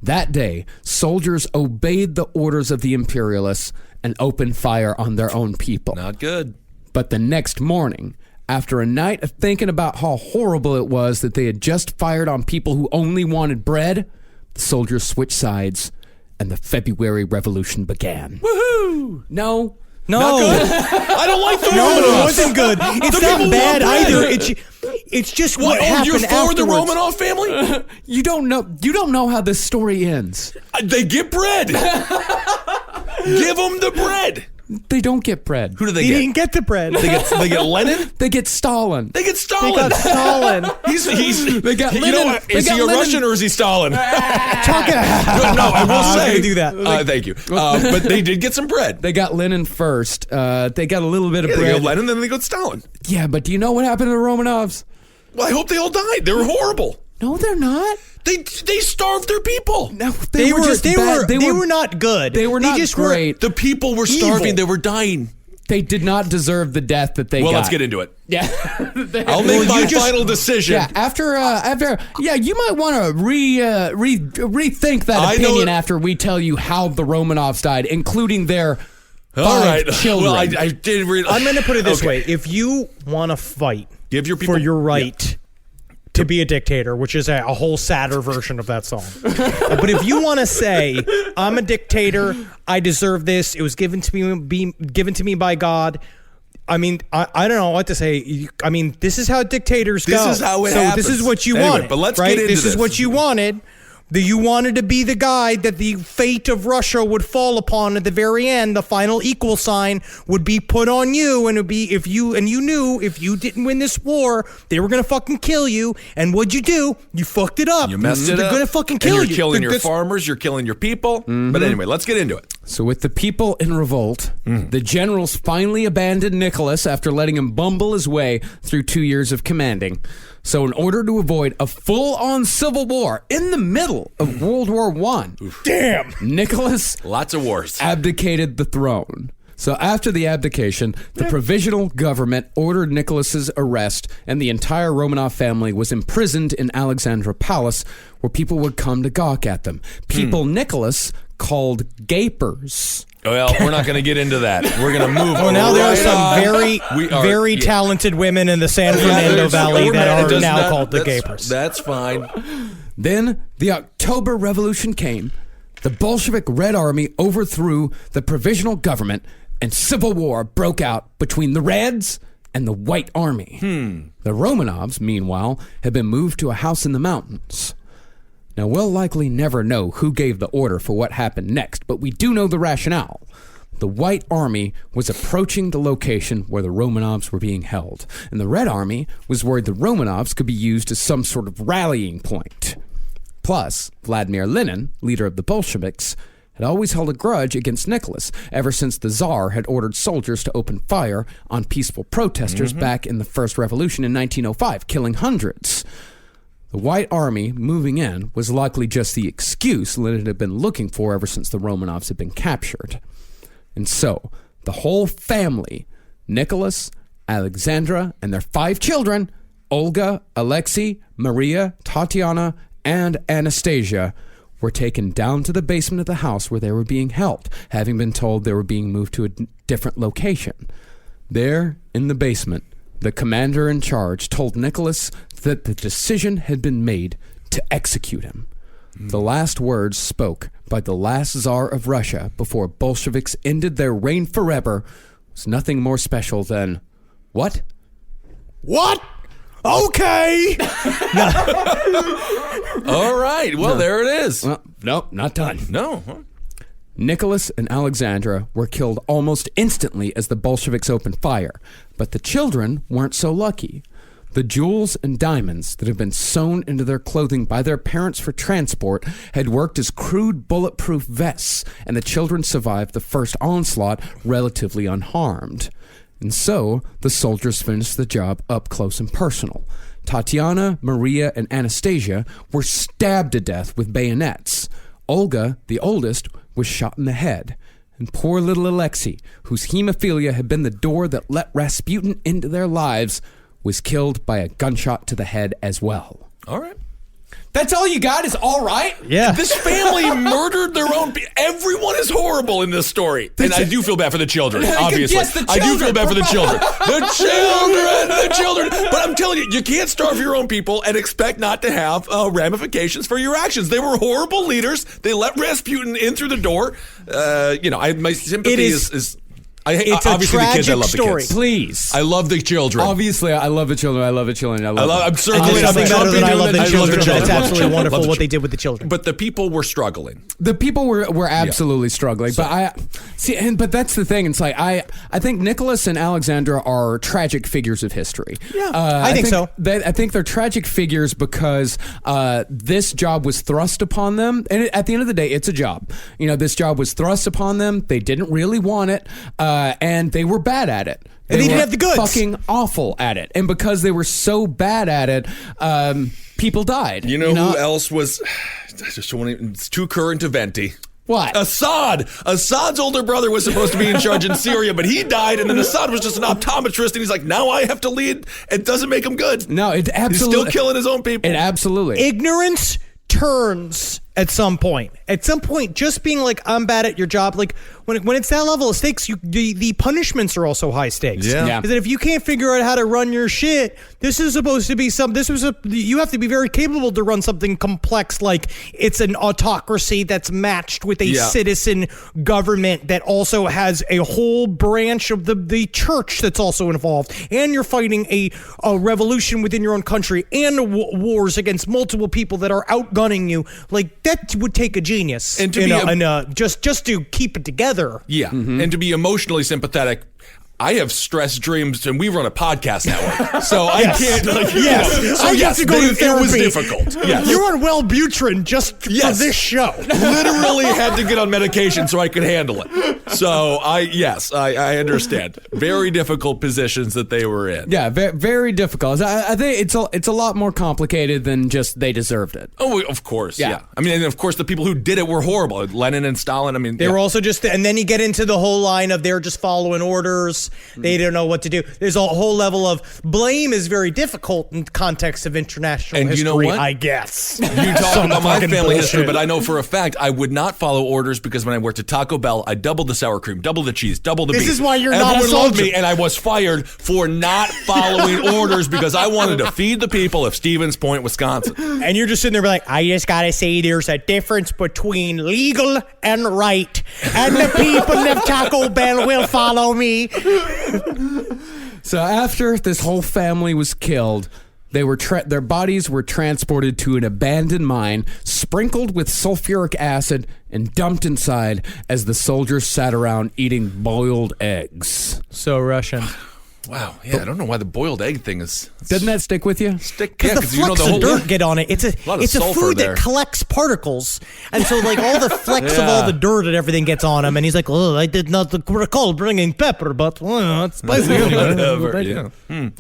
That day, soldiers obeyed the orders of the imperialists and opened fire on their own people. Not good. But the next morning, after a night of thinking about how horrible it was that they had just fired on people who only wanted bread, the soldiers switched sides and the February Revolution began. Woohoo! No. I don't like the No, Romanovs. it wasn't good. It's not bad either. It's just what happened you're for afterwards. the Romanov family? You don't know how this story ends. They get bread. Give them the bread. They don't get bread. Who do they He get? didn't get the bread. They get Lenin? They get Stalin. They get Stalin. They got Stalin. He's They got you Lenin. know what? Is They he got a Lenin. Russian or is he Stalin? Talk No, I will say. gonna do that. Thank you. But they did get some bread. They got Lenin first. They got a little bit of They bread. got Lenin, then they got Stalin. Yeah, but do you know what happened to the Romanovs? Well, I hope they all died. They were horrible. No, they're not. They starved their people. No, They were were just they bad. were not good. They were not just great. The people were starving. They were dying. They did not deserve the death that they got. Well, let's get into it. Yeah. I'll make my final decision. Yeah, after, you might want to rethink that opinion after we tell you how the Romanovs died, including their All right. children. Well, I did read. I'm going to put it this way: if you want to fight, give your people for your right to be a dictator, which is a whole sadder version of that song. But if you want to say, I'm a dictator, I deserve this, it was given to me by God. I mean, I don't know what to say. I mean, this is how dictators go. This is how it happens. This is what you Anyway, wanted. but let's right? get into this. This is what you wanted. You wanted to be the guy that the fate of Russia would fall upon at the very end. The final equal sign would be put on you, and it would be you knew if you didn't win this war, they were gonna fucking kill you. And what'd you do? You fucked it up. You messed it up. They're gonna fucking kill and you. You're killing your farmers. You're killing your people. But anyway, let's get into it. So with the people in revolt, the generals finally abandoned Nicholas after letting him bumble his way through 2 years of commanding. So in order to avoid a full-on civil war in the middle of World War I, Damn. Nicholas Lots of wars. abdicated the throne. So after the abdication, the provisional government ordered Nicholas's arrest, and the entire Romanov family was imprisoned in Alexandra Palace, where people would come to gawk at them. People Nicholas called gapers. Well, we're not going to get into that. We're going to move. Well, now there are some on. very talented women in the San Fernando Valley that are now called the Gapers. That's fine. Then the October Revolution came. The Bolshevik Red Army overthrew the provisional government, and civil war broke out between the Reds and the White Army. The Romanovs, meanwhile, had been moved to a house in the mountains. Now, we'll likely never know who gave the order for what happened next, but we do know the rationale. The White Army was approaching the location where the Romanovs were being held, and the Red Army was worried the Romanovs could be used as some sort of rallying point. Plus, Vladimir Lenin, leader of the Bolsheviks, had always held a grudge against Nicholas ever since the Tsar had ordered soldiers to open fire on peaceful protesters back in the First Revolution in 1905, killing hundreds. The White Army moving in was likely just the excuse Lenin had been looking for ever since the Romanovs had been captured. And so, the whole family, Nicholas, Alexandra, and their 5 children, Olga, Alexei, Maria, Tatiana, and Anastasia, were taken down to the basement of the house where they were being held, having been told they were being moved to a different location. There, in the basement, the commander in charge told Nicholas that the decision had been made to execute him. The last words spoke by the last Tsar of Russia before Bolsheviks ended their reign forever was nothing more special than, "What? What? Okay. All right. Well, there it is. Well, nope, not done. No. Huh? Nicholas and Alexandra were killed almost instantly as the Bolsheviks opened fire, but the children weren't so lucky. The jewels and diamonds that had been sewn into their clothing by their parents for transport had worked as crude bulletproof vests, and the children survived the first onslaught relatively unharmed. And so, the soldiers finished the job up close and personal. Tatiana, Maria, and Anastasia were stabbed to death with bayonets. Olga, the oldest, was shot in the head. And poor little Alexei, whose hemophilia had been the door that let Rasputin into their lives, was killed by a gunshot to the head as well. All right. That's all you got is all right? Yeah. This family murdered their own people. Everyone is horrible in this story. And I do feel bad for the children, obviously. Yes, the I do children. feel bad for the children. The children. But I'm telling you, you can't starve your own people and expect not to have ramifications for your actions. They were horrible leaders. They let Rasputin in through the door. My sympathy is It's a obviously the kids. I tragic love the story. kids. Please. I love the children. Obviously, I love the children. I'm circling. There's nothing better than I love the children. It's Love the absolutely children. wonderful Love the what they children. did with the children. But the people were struggling. The people were absolutely struggling, but but that's the thing. It's like I think Nicholas and Alexandra are tragic figures of history. Yeah, I think so. I think they're tragic figures because this job was thrust upon them, and at the end of the day, it's a job. This job was thrust upon them. They didn't really want it, and they were bad at it. And they didn't were have the goods. Fucking awful at it, and because they were so bad at it, people died. You know who else was? It's too current to venti. What? Assad. Assad's older brother was supposed to be in charge in Syria, but he died, and then Assad was just an optometrist, and he's like, now I have to lead. It doesn't make him good. No, it absolutely. He's still killing his own people. It absolutely. Ignorance turns at some point. At some point, just being like, I'm bad at your job, like when it's that level of stakes, the punishments are also high stakes. Yeah. Because if you can't figure out how to run your shit, this is supposed to be you have to be very capable to run something complex like it's an autocracy that's matched with a citizen government that also has a whole branch of the church that's also involved, and you're fighting a revolution within your own country and wars against multiple people that are outgunning you. Like, that would take a genius And to just to keep it together. Yeah, and to be emotionally sympathetic. I have stress dreams, and we run a podcast network, so I can't. So I have to go to therapy. It was difficult. Yes. You're on Wellbutrin just for this show. Literally had to get on medication so I could handle it. So I understand. Very difficult positions that they were in. Yeah, very difficult. I think it's a lot more complicated than just they deserved it. Oh, of course. Yeah. Yeah. I mean, and of course, the people who did it were horrible. Lenin and Stalin. I mean, They were also just, and then you get into the whole line of they're just following orders. They don't know what to do. There's a whole level of blame is very difficult in context of international And history, you know what? I guess. You talk about my fucking family history, bullshit. but I know for a fact I would not follow orders because when I worked at Taco Bell, I doubled the sour cream, doubled the cheese, doubled the beef. This is why you're not a Everyone loved soldier. me, and I was fired for not following orders because I wanted to feed the people of Stevens Point, Wisconsin. And you're just sitting there like, I just got to say there's a difference between legal and right. And the people of Taco Bell will follow me. So after this whole family was killed, their bodies were transported to an abandoned mine, sprinkled with sulfuric acid, and dumped inside as the soldiers sat around eating boiled eggs. So Russian. Wow. Yeah, I don't know why the boiled egg thing is. Doesn't that stick with you? Because the flecks of dirt get on it. It's a lot of it's a sulfur food there. that collects particles, and so like all the flecks of all the dirt and everything gets on him. And he's like, "Oh, I did not recall bringing pepper, but it's spicy anyway." Whatever. Yeah.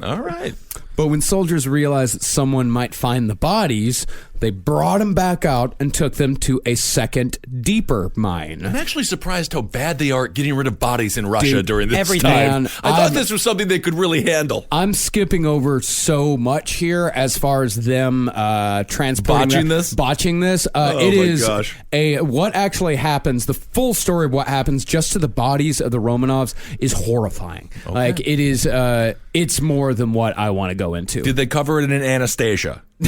All right. But when soldiers realized that someone might find the bodies, they brought them back out and took them to a second, deeper mine. I'm actually surprised how bad they are at getting rid of bodies in Russia during this everything. time. Man, I thought this was something they could really handle. I'm skipping over so much here as far as them transporting botching this. It is gosh. What actually happens. The full story of what happens just to the bodies of the Romanovs is horrifying. Okay. Like it is. It's more than what I want to go into. Did they cover it in Anastasia? Or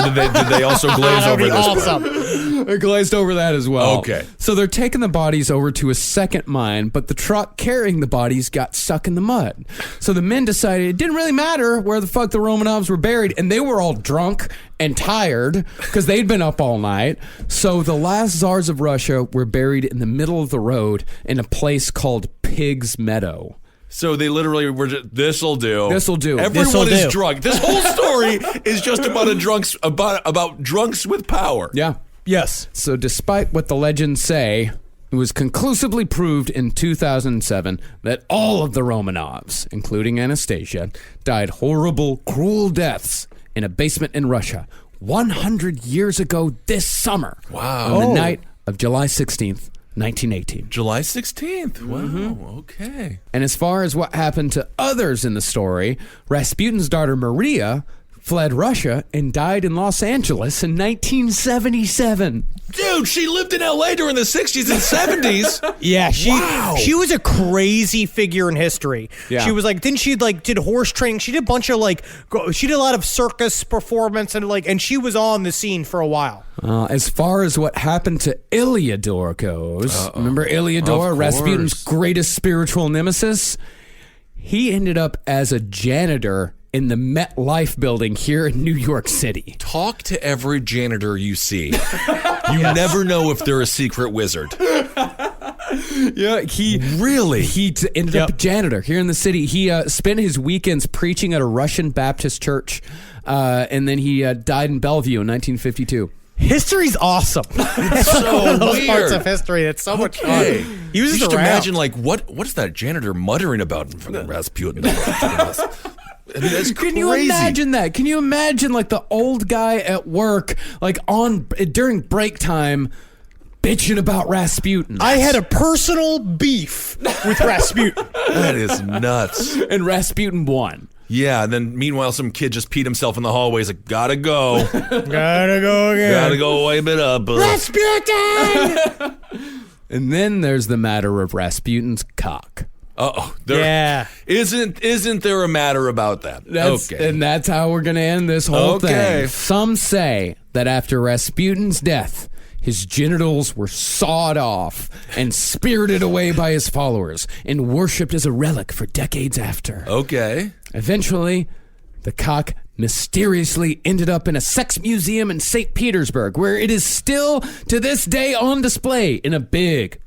did they also glaze over this part? Awesome. They glazed over that as well. Okay. So they're taking the bodies over to a second mine, but the truck carrying the bodies got stuck in the mud. So the men decided it didn't really matter where the fuck the Romanovs were buried, and they were all drunk and tired because they'd been up all night. So the last czars of Russia were buried in the middle of the road in a place called Pig's Meadow. So they literally were just, this'll do. This'll do. Everyone is drunk. This whole story is just about drunks with power. Yeah. Yes. So despite what the legends say, it was conclusively proved in 2007 that all of the Romanovs, including Anastasia, died horrible, cruel deaths in a basement in Russia 100 years ago this summer. Wow. On the night of July 16th, 1918. July 16th. Wow. Okay. And as far as what happened to others in the story, Rasputin's daughter Maria fled Russia and died in Los Angeles in 1977. Dude, she lived in L.A. during the 60s and 70s. Yeah, she was a crazy figure in history. Yeah. She was like, didn't she did horse training? She did a bunch of she did a lot of circus performance and she was on the scene for a while. As far as what happened to Ilyador goes, remember Ilyador, Rasputin's greatest spiritual nemesis? He ended up as a janitor in the MetLife building here in New York City. Talk to every janitor you see. You never know if they're a secret wizard. Yeah, he ended up a janitor here in the city. He spent his weekends preaching at a Russian Baptist church, and then he died in Bellevue in 1952. History's awesome. It's so those weird. parts of history. It's so much fun. He was just around. Imagine what's that janitor muttering about in front of Rasputin? I mean, that's crazy. Can you imagine that? Can you imagine the old guy at work, during break time, bitching about Rasputin? I had a personal beef with Rasputin. That is nuts. And Rasputin won. Yeah, and then meanwhile, some kid just peed himself in the hallway. He's like, gotta go. Gotta go again. Gotta go wipe it up. Rasputin! And then there's the matter of Rasputin's cock. Uh-oh. Yeah. Isn't there a matter about that? Okay. And that's how we're going to end this whole Okay. thing. Some say that after Rasputin's death, his genitals were sawed off and spirited away by his followers and worshipped as a relic for decades after. Okay. Eventually, the cock mysteriously ended up in a sex museum in St. Petersburg, where it is still to this day on display in a big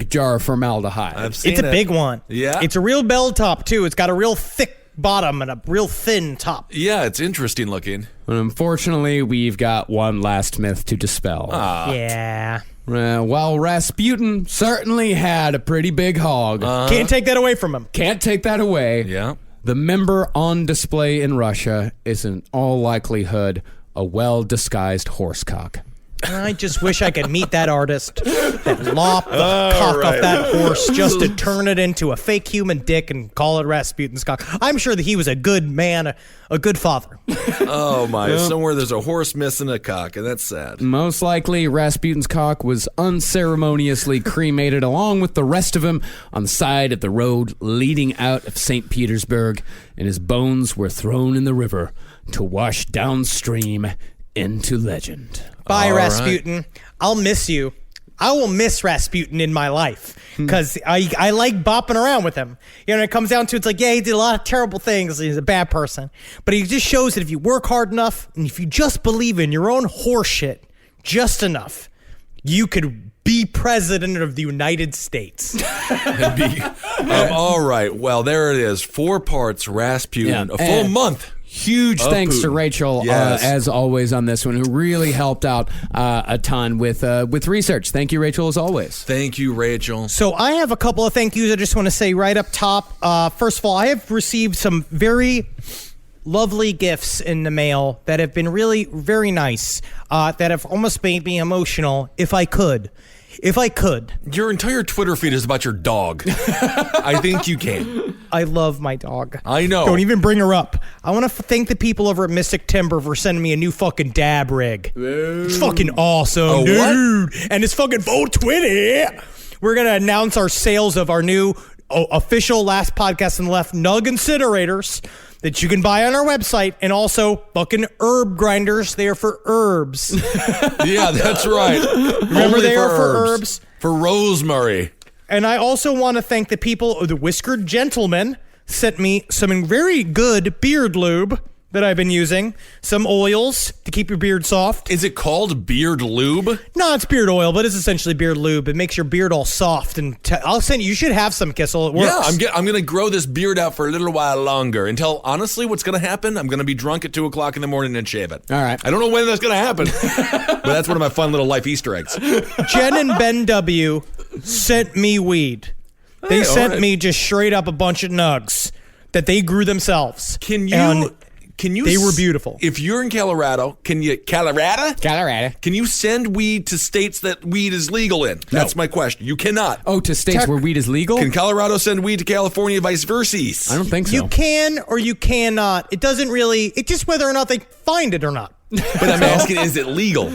jar of formaldehyde. I've seen It's a big one. Yeah. It's a real bell top, too. It's got a real thick bottom and a real thin top. Yeah, it's interesting looking. But unfortunately, we've got one last myth to dispel. Yeah. While Rasputin certainly had a pretty big hog, Can't take that away from him. can't take that away. Yeah. The member on display in Russia is in all likelihood a well-disguised horsecock. I just wish I could meet that artist that lopped the cock off that horse just to turn it into a fake human dick and call it Rasputin's cock. I'm sure that he was a good man, a good father. Oh, my. Somewhere there's a horse missing a cock, and that's sad. Most likely, Rasputin's cock was unceremoniously cremated along with the rest of him on the side of the road leading out of St. Petersburg, and his bones were thrown in the river to wash downstream into legend. Bye, All Rasputin. right. I'll miss you. I will miss Rasputin in my life because I like bopping around with him. You know, when it comes down to it's like, yeah, he did a lot of terrible things. He's a bad person. But he just shows that if you work hard enough and if you just believe in your own horseshit just enough, you could be president of the United States. All right. Well, there it is. 4 parts Rasputin. Yeah. A full month. Huge thanks to Putin. Rachel, Yes. as always, on this one, who really helped out a ton with research. Thank you, Rachel, as always. Thank you, Rachel. So I have a couple of thank yous I just want to say right up top. First of all, I have received some very lovely gifts in the mail that have been really very nice, that have almost made me emotional, if I could. Your entire Twitter feed is about your dog. I think you can. I love my dog. I know. Don't even bring her up. I want to thank the people over at Mystic Timber for sending me a new fucking dab rig. It's fucking awesome, dude. And it's fucking 420. We're going to announce our sales of our new official Last Podcast on the Left Nug incinerators. that you can buy on our website, and also fucking herb grinders. They are for herbs. Yeah, that's right. Remember, Only they are for herbs. For rosemary. And I also want to thank the people, the Whiskered Gentleman sent me some very good beard lube that I've been using. Some oils to keep your beard soft. Is it called beard lube? No, it's beard oil, but it's essentially beard lube. It makes your beard all soft. And I'll send you. You should have some, Kissel. It works. Yeah, I'm going to grow this beard out for a little while longer until, honestly, what's going to happen? I'm going to be drunk at 2 o'clock in the morning and shave it. All right. I don't know when that's going to happen, but that's one of my fun little life Easter eggs. Jen and Ben W. sent me weed. They sent me just straight up a bunch of nugs that they grew themselves. Can you? They were beautiful. If you're in Colorado, Colorado? Can you send weed to states that weed is legal in? That's my question. You cannot. Oh, to states where weed is legal? Can Colorado send weed to California, vice versa? I don't think so. You can or you cannot. It doesn't really. It's just whether or not they find it or not. But I'm asking, is it legal?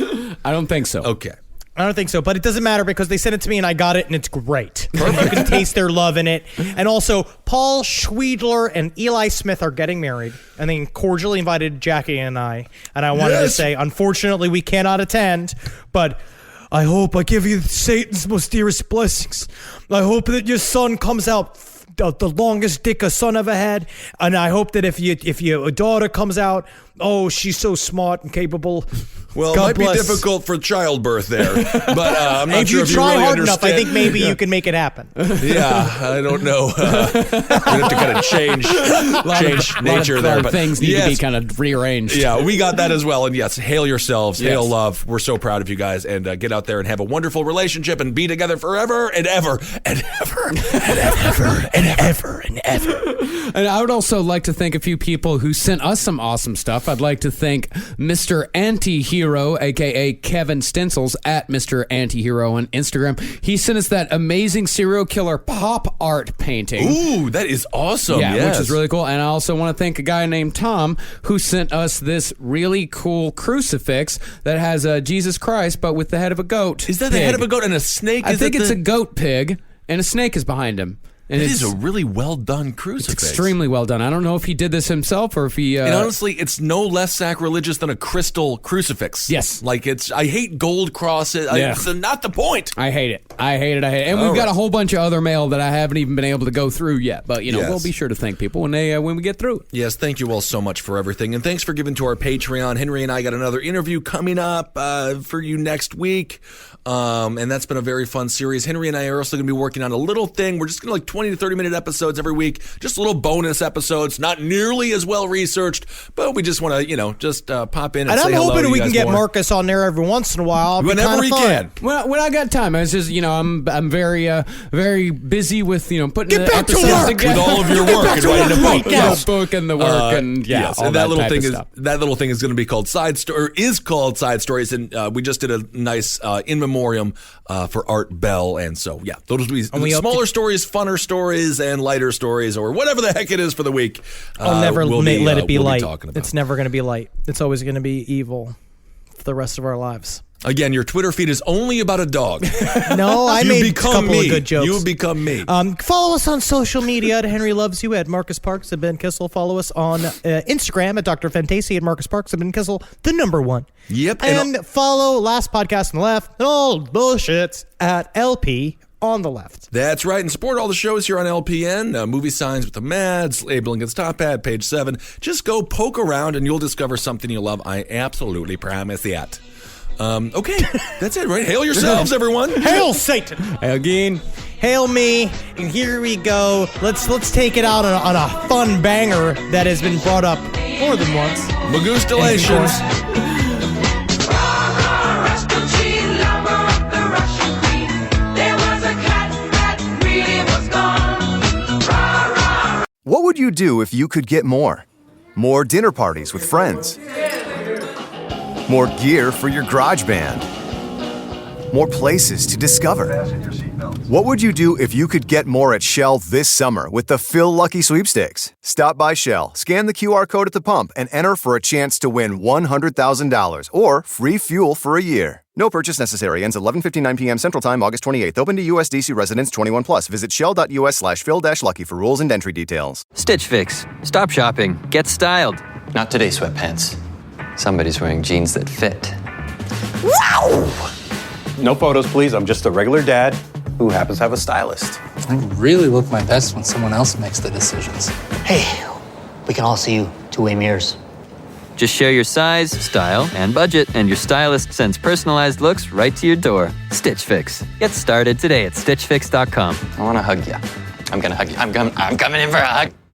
I don't think so. Okay. I don't think so, but it doesn't matter because they sent it to me and I got it and it's great. You can taste their love in it. And also, Paul Schweidler and Eli Smith are getting married, and they cordially invited Jackie and I. And I wanted to say, unfortunately, we cannot attend, but I hope I give you Satan's most dearest blessings. I hope that your son comes out the longest dick a son ever had, and I hope that if your daughter comes out, oh, she's so smart and capable. Well, God it might bless. be difficult for childbirth there, but I'm not sure if you try really hard understand. enough, I think maybe you can make it happen. Yeah, I don't know. We have to kind of change nature there, but things need to be kind of rearranged. Yeah, we got that as well. And yes, hail yourselves, hail love. We're so proud of you guys, and get out there and have a wonderful relationship and be together forever and ever and ever and ever and ever and ever. And I would also like to thank a few people who sent us some awesome stuff. I'd like to thank Mr. Antihero, a.k.a. Kevin Stencils, at Mr. Antihero on Instagram. He sent us that amazing serial killer pop art painting. Ooh, that is awesome. Yeah, yes. which is really cool. And I also want to thank a guy named Tom who sent us this really cool crucifix that has Jesus Christ, but with the head of a goat. Is that the head of a goat and a snake? I think it's a goat pig, and a snake is behind him. And it is a really well done crucifix. It's extremely well done. I don't know if he did this himself or if he. And honestly, it's no less sacrilegious than a crystal crucifix. Yes, like I hate gold crosses. It's not the point. I hate it. And we've got a whole bunch of other mail that I haven't even been able to go through yet. But we'll be sure to thank people when we get through. Yes, thank you all so much for everything, and thanks for giving to our Patreon. Henry and I got another interview coming up for you next week. And that's been a very fun series. Henry and I are also going to be working on a little thing. We're just going to 20 to 30 minute episodes every week, just little bonus episodes, not nearly as well researched, but we just want to pop in and say hello to you guys. And I'm hoping we can get Marcus on there every once in a while. Whenever he can. When I got time, it's just I'm very busy with putting get back to episodes work together. with all of your work and writing a book. The book and the work and all and that little thing is going to be called Side Stories, and we just did a nice in memoriam for Art Bell, and so those will be smaller stories, funner stories, and lighter stories, or whatever the heck it is for the week. I'll never let it be light. About. It's never going to be light. It's always going to be evil for the rest of our lives. Again, your Twitter feed is only about a dog. No, I made a couple of good jokes. You become me. Follow us on social media at Henry Loves You, at Marcus Parks, and Ben Kissel. Follow us on Instagram at Dr. Fantasy, and Marcus Parks, and Ben Kissel, the #1. Yep. And follow Last Podcast on the Left and all bullshits at LP on the Left. That's right. And support all the shows here on LPN. Movie Signs with the Mads, Abe Lincoln's Top Hat, page 7. Just go poke around and you'll discover something you love. I absolutely promise that. Okay, that's it, right? Hail yourselves, everyone. Hail Satan. Hail Geen. Hail me. And here we go. Let's take it out on a fun banger that has been brought up more than once. Magustalations. What would you do if you could get more? More dinner parties with friends. More gear for your garage band. More places to discover. What would you do if you could get more at Shell this summer with the Phil Lucky Sweepstakes? Stop by Shell, scan the QR code at the pump, and enter for a chance to win $100,000 or free fuel for a year. No purchase necessary. Ends 11:59 p.m. Central Time, August 28th. Open to U.S. DC residents 21 plus. Visit shell.us/phil-lucky for rules and entry details. Stitch Fix. Stop shopping. Get styled. Not today, sweatpants. Somebody's wearing jeans that fit. Wow! No photos, please. I'm just a regular dad who happens to have a stylist. I really look my best when someone else makes the decisions. Hey, we can all see you two-way mirrors. Just share your size, style, and budget, and your stylist sends personalized looks right to your door. Stitch Fix. Get started today at StitchFix.com. I want to hug you. I'm going to hug you. I'm coming in for a hug.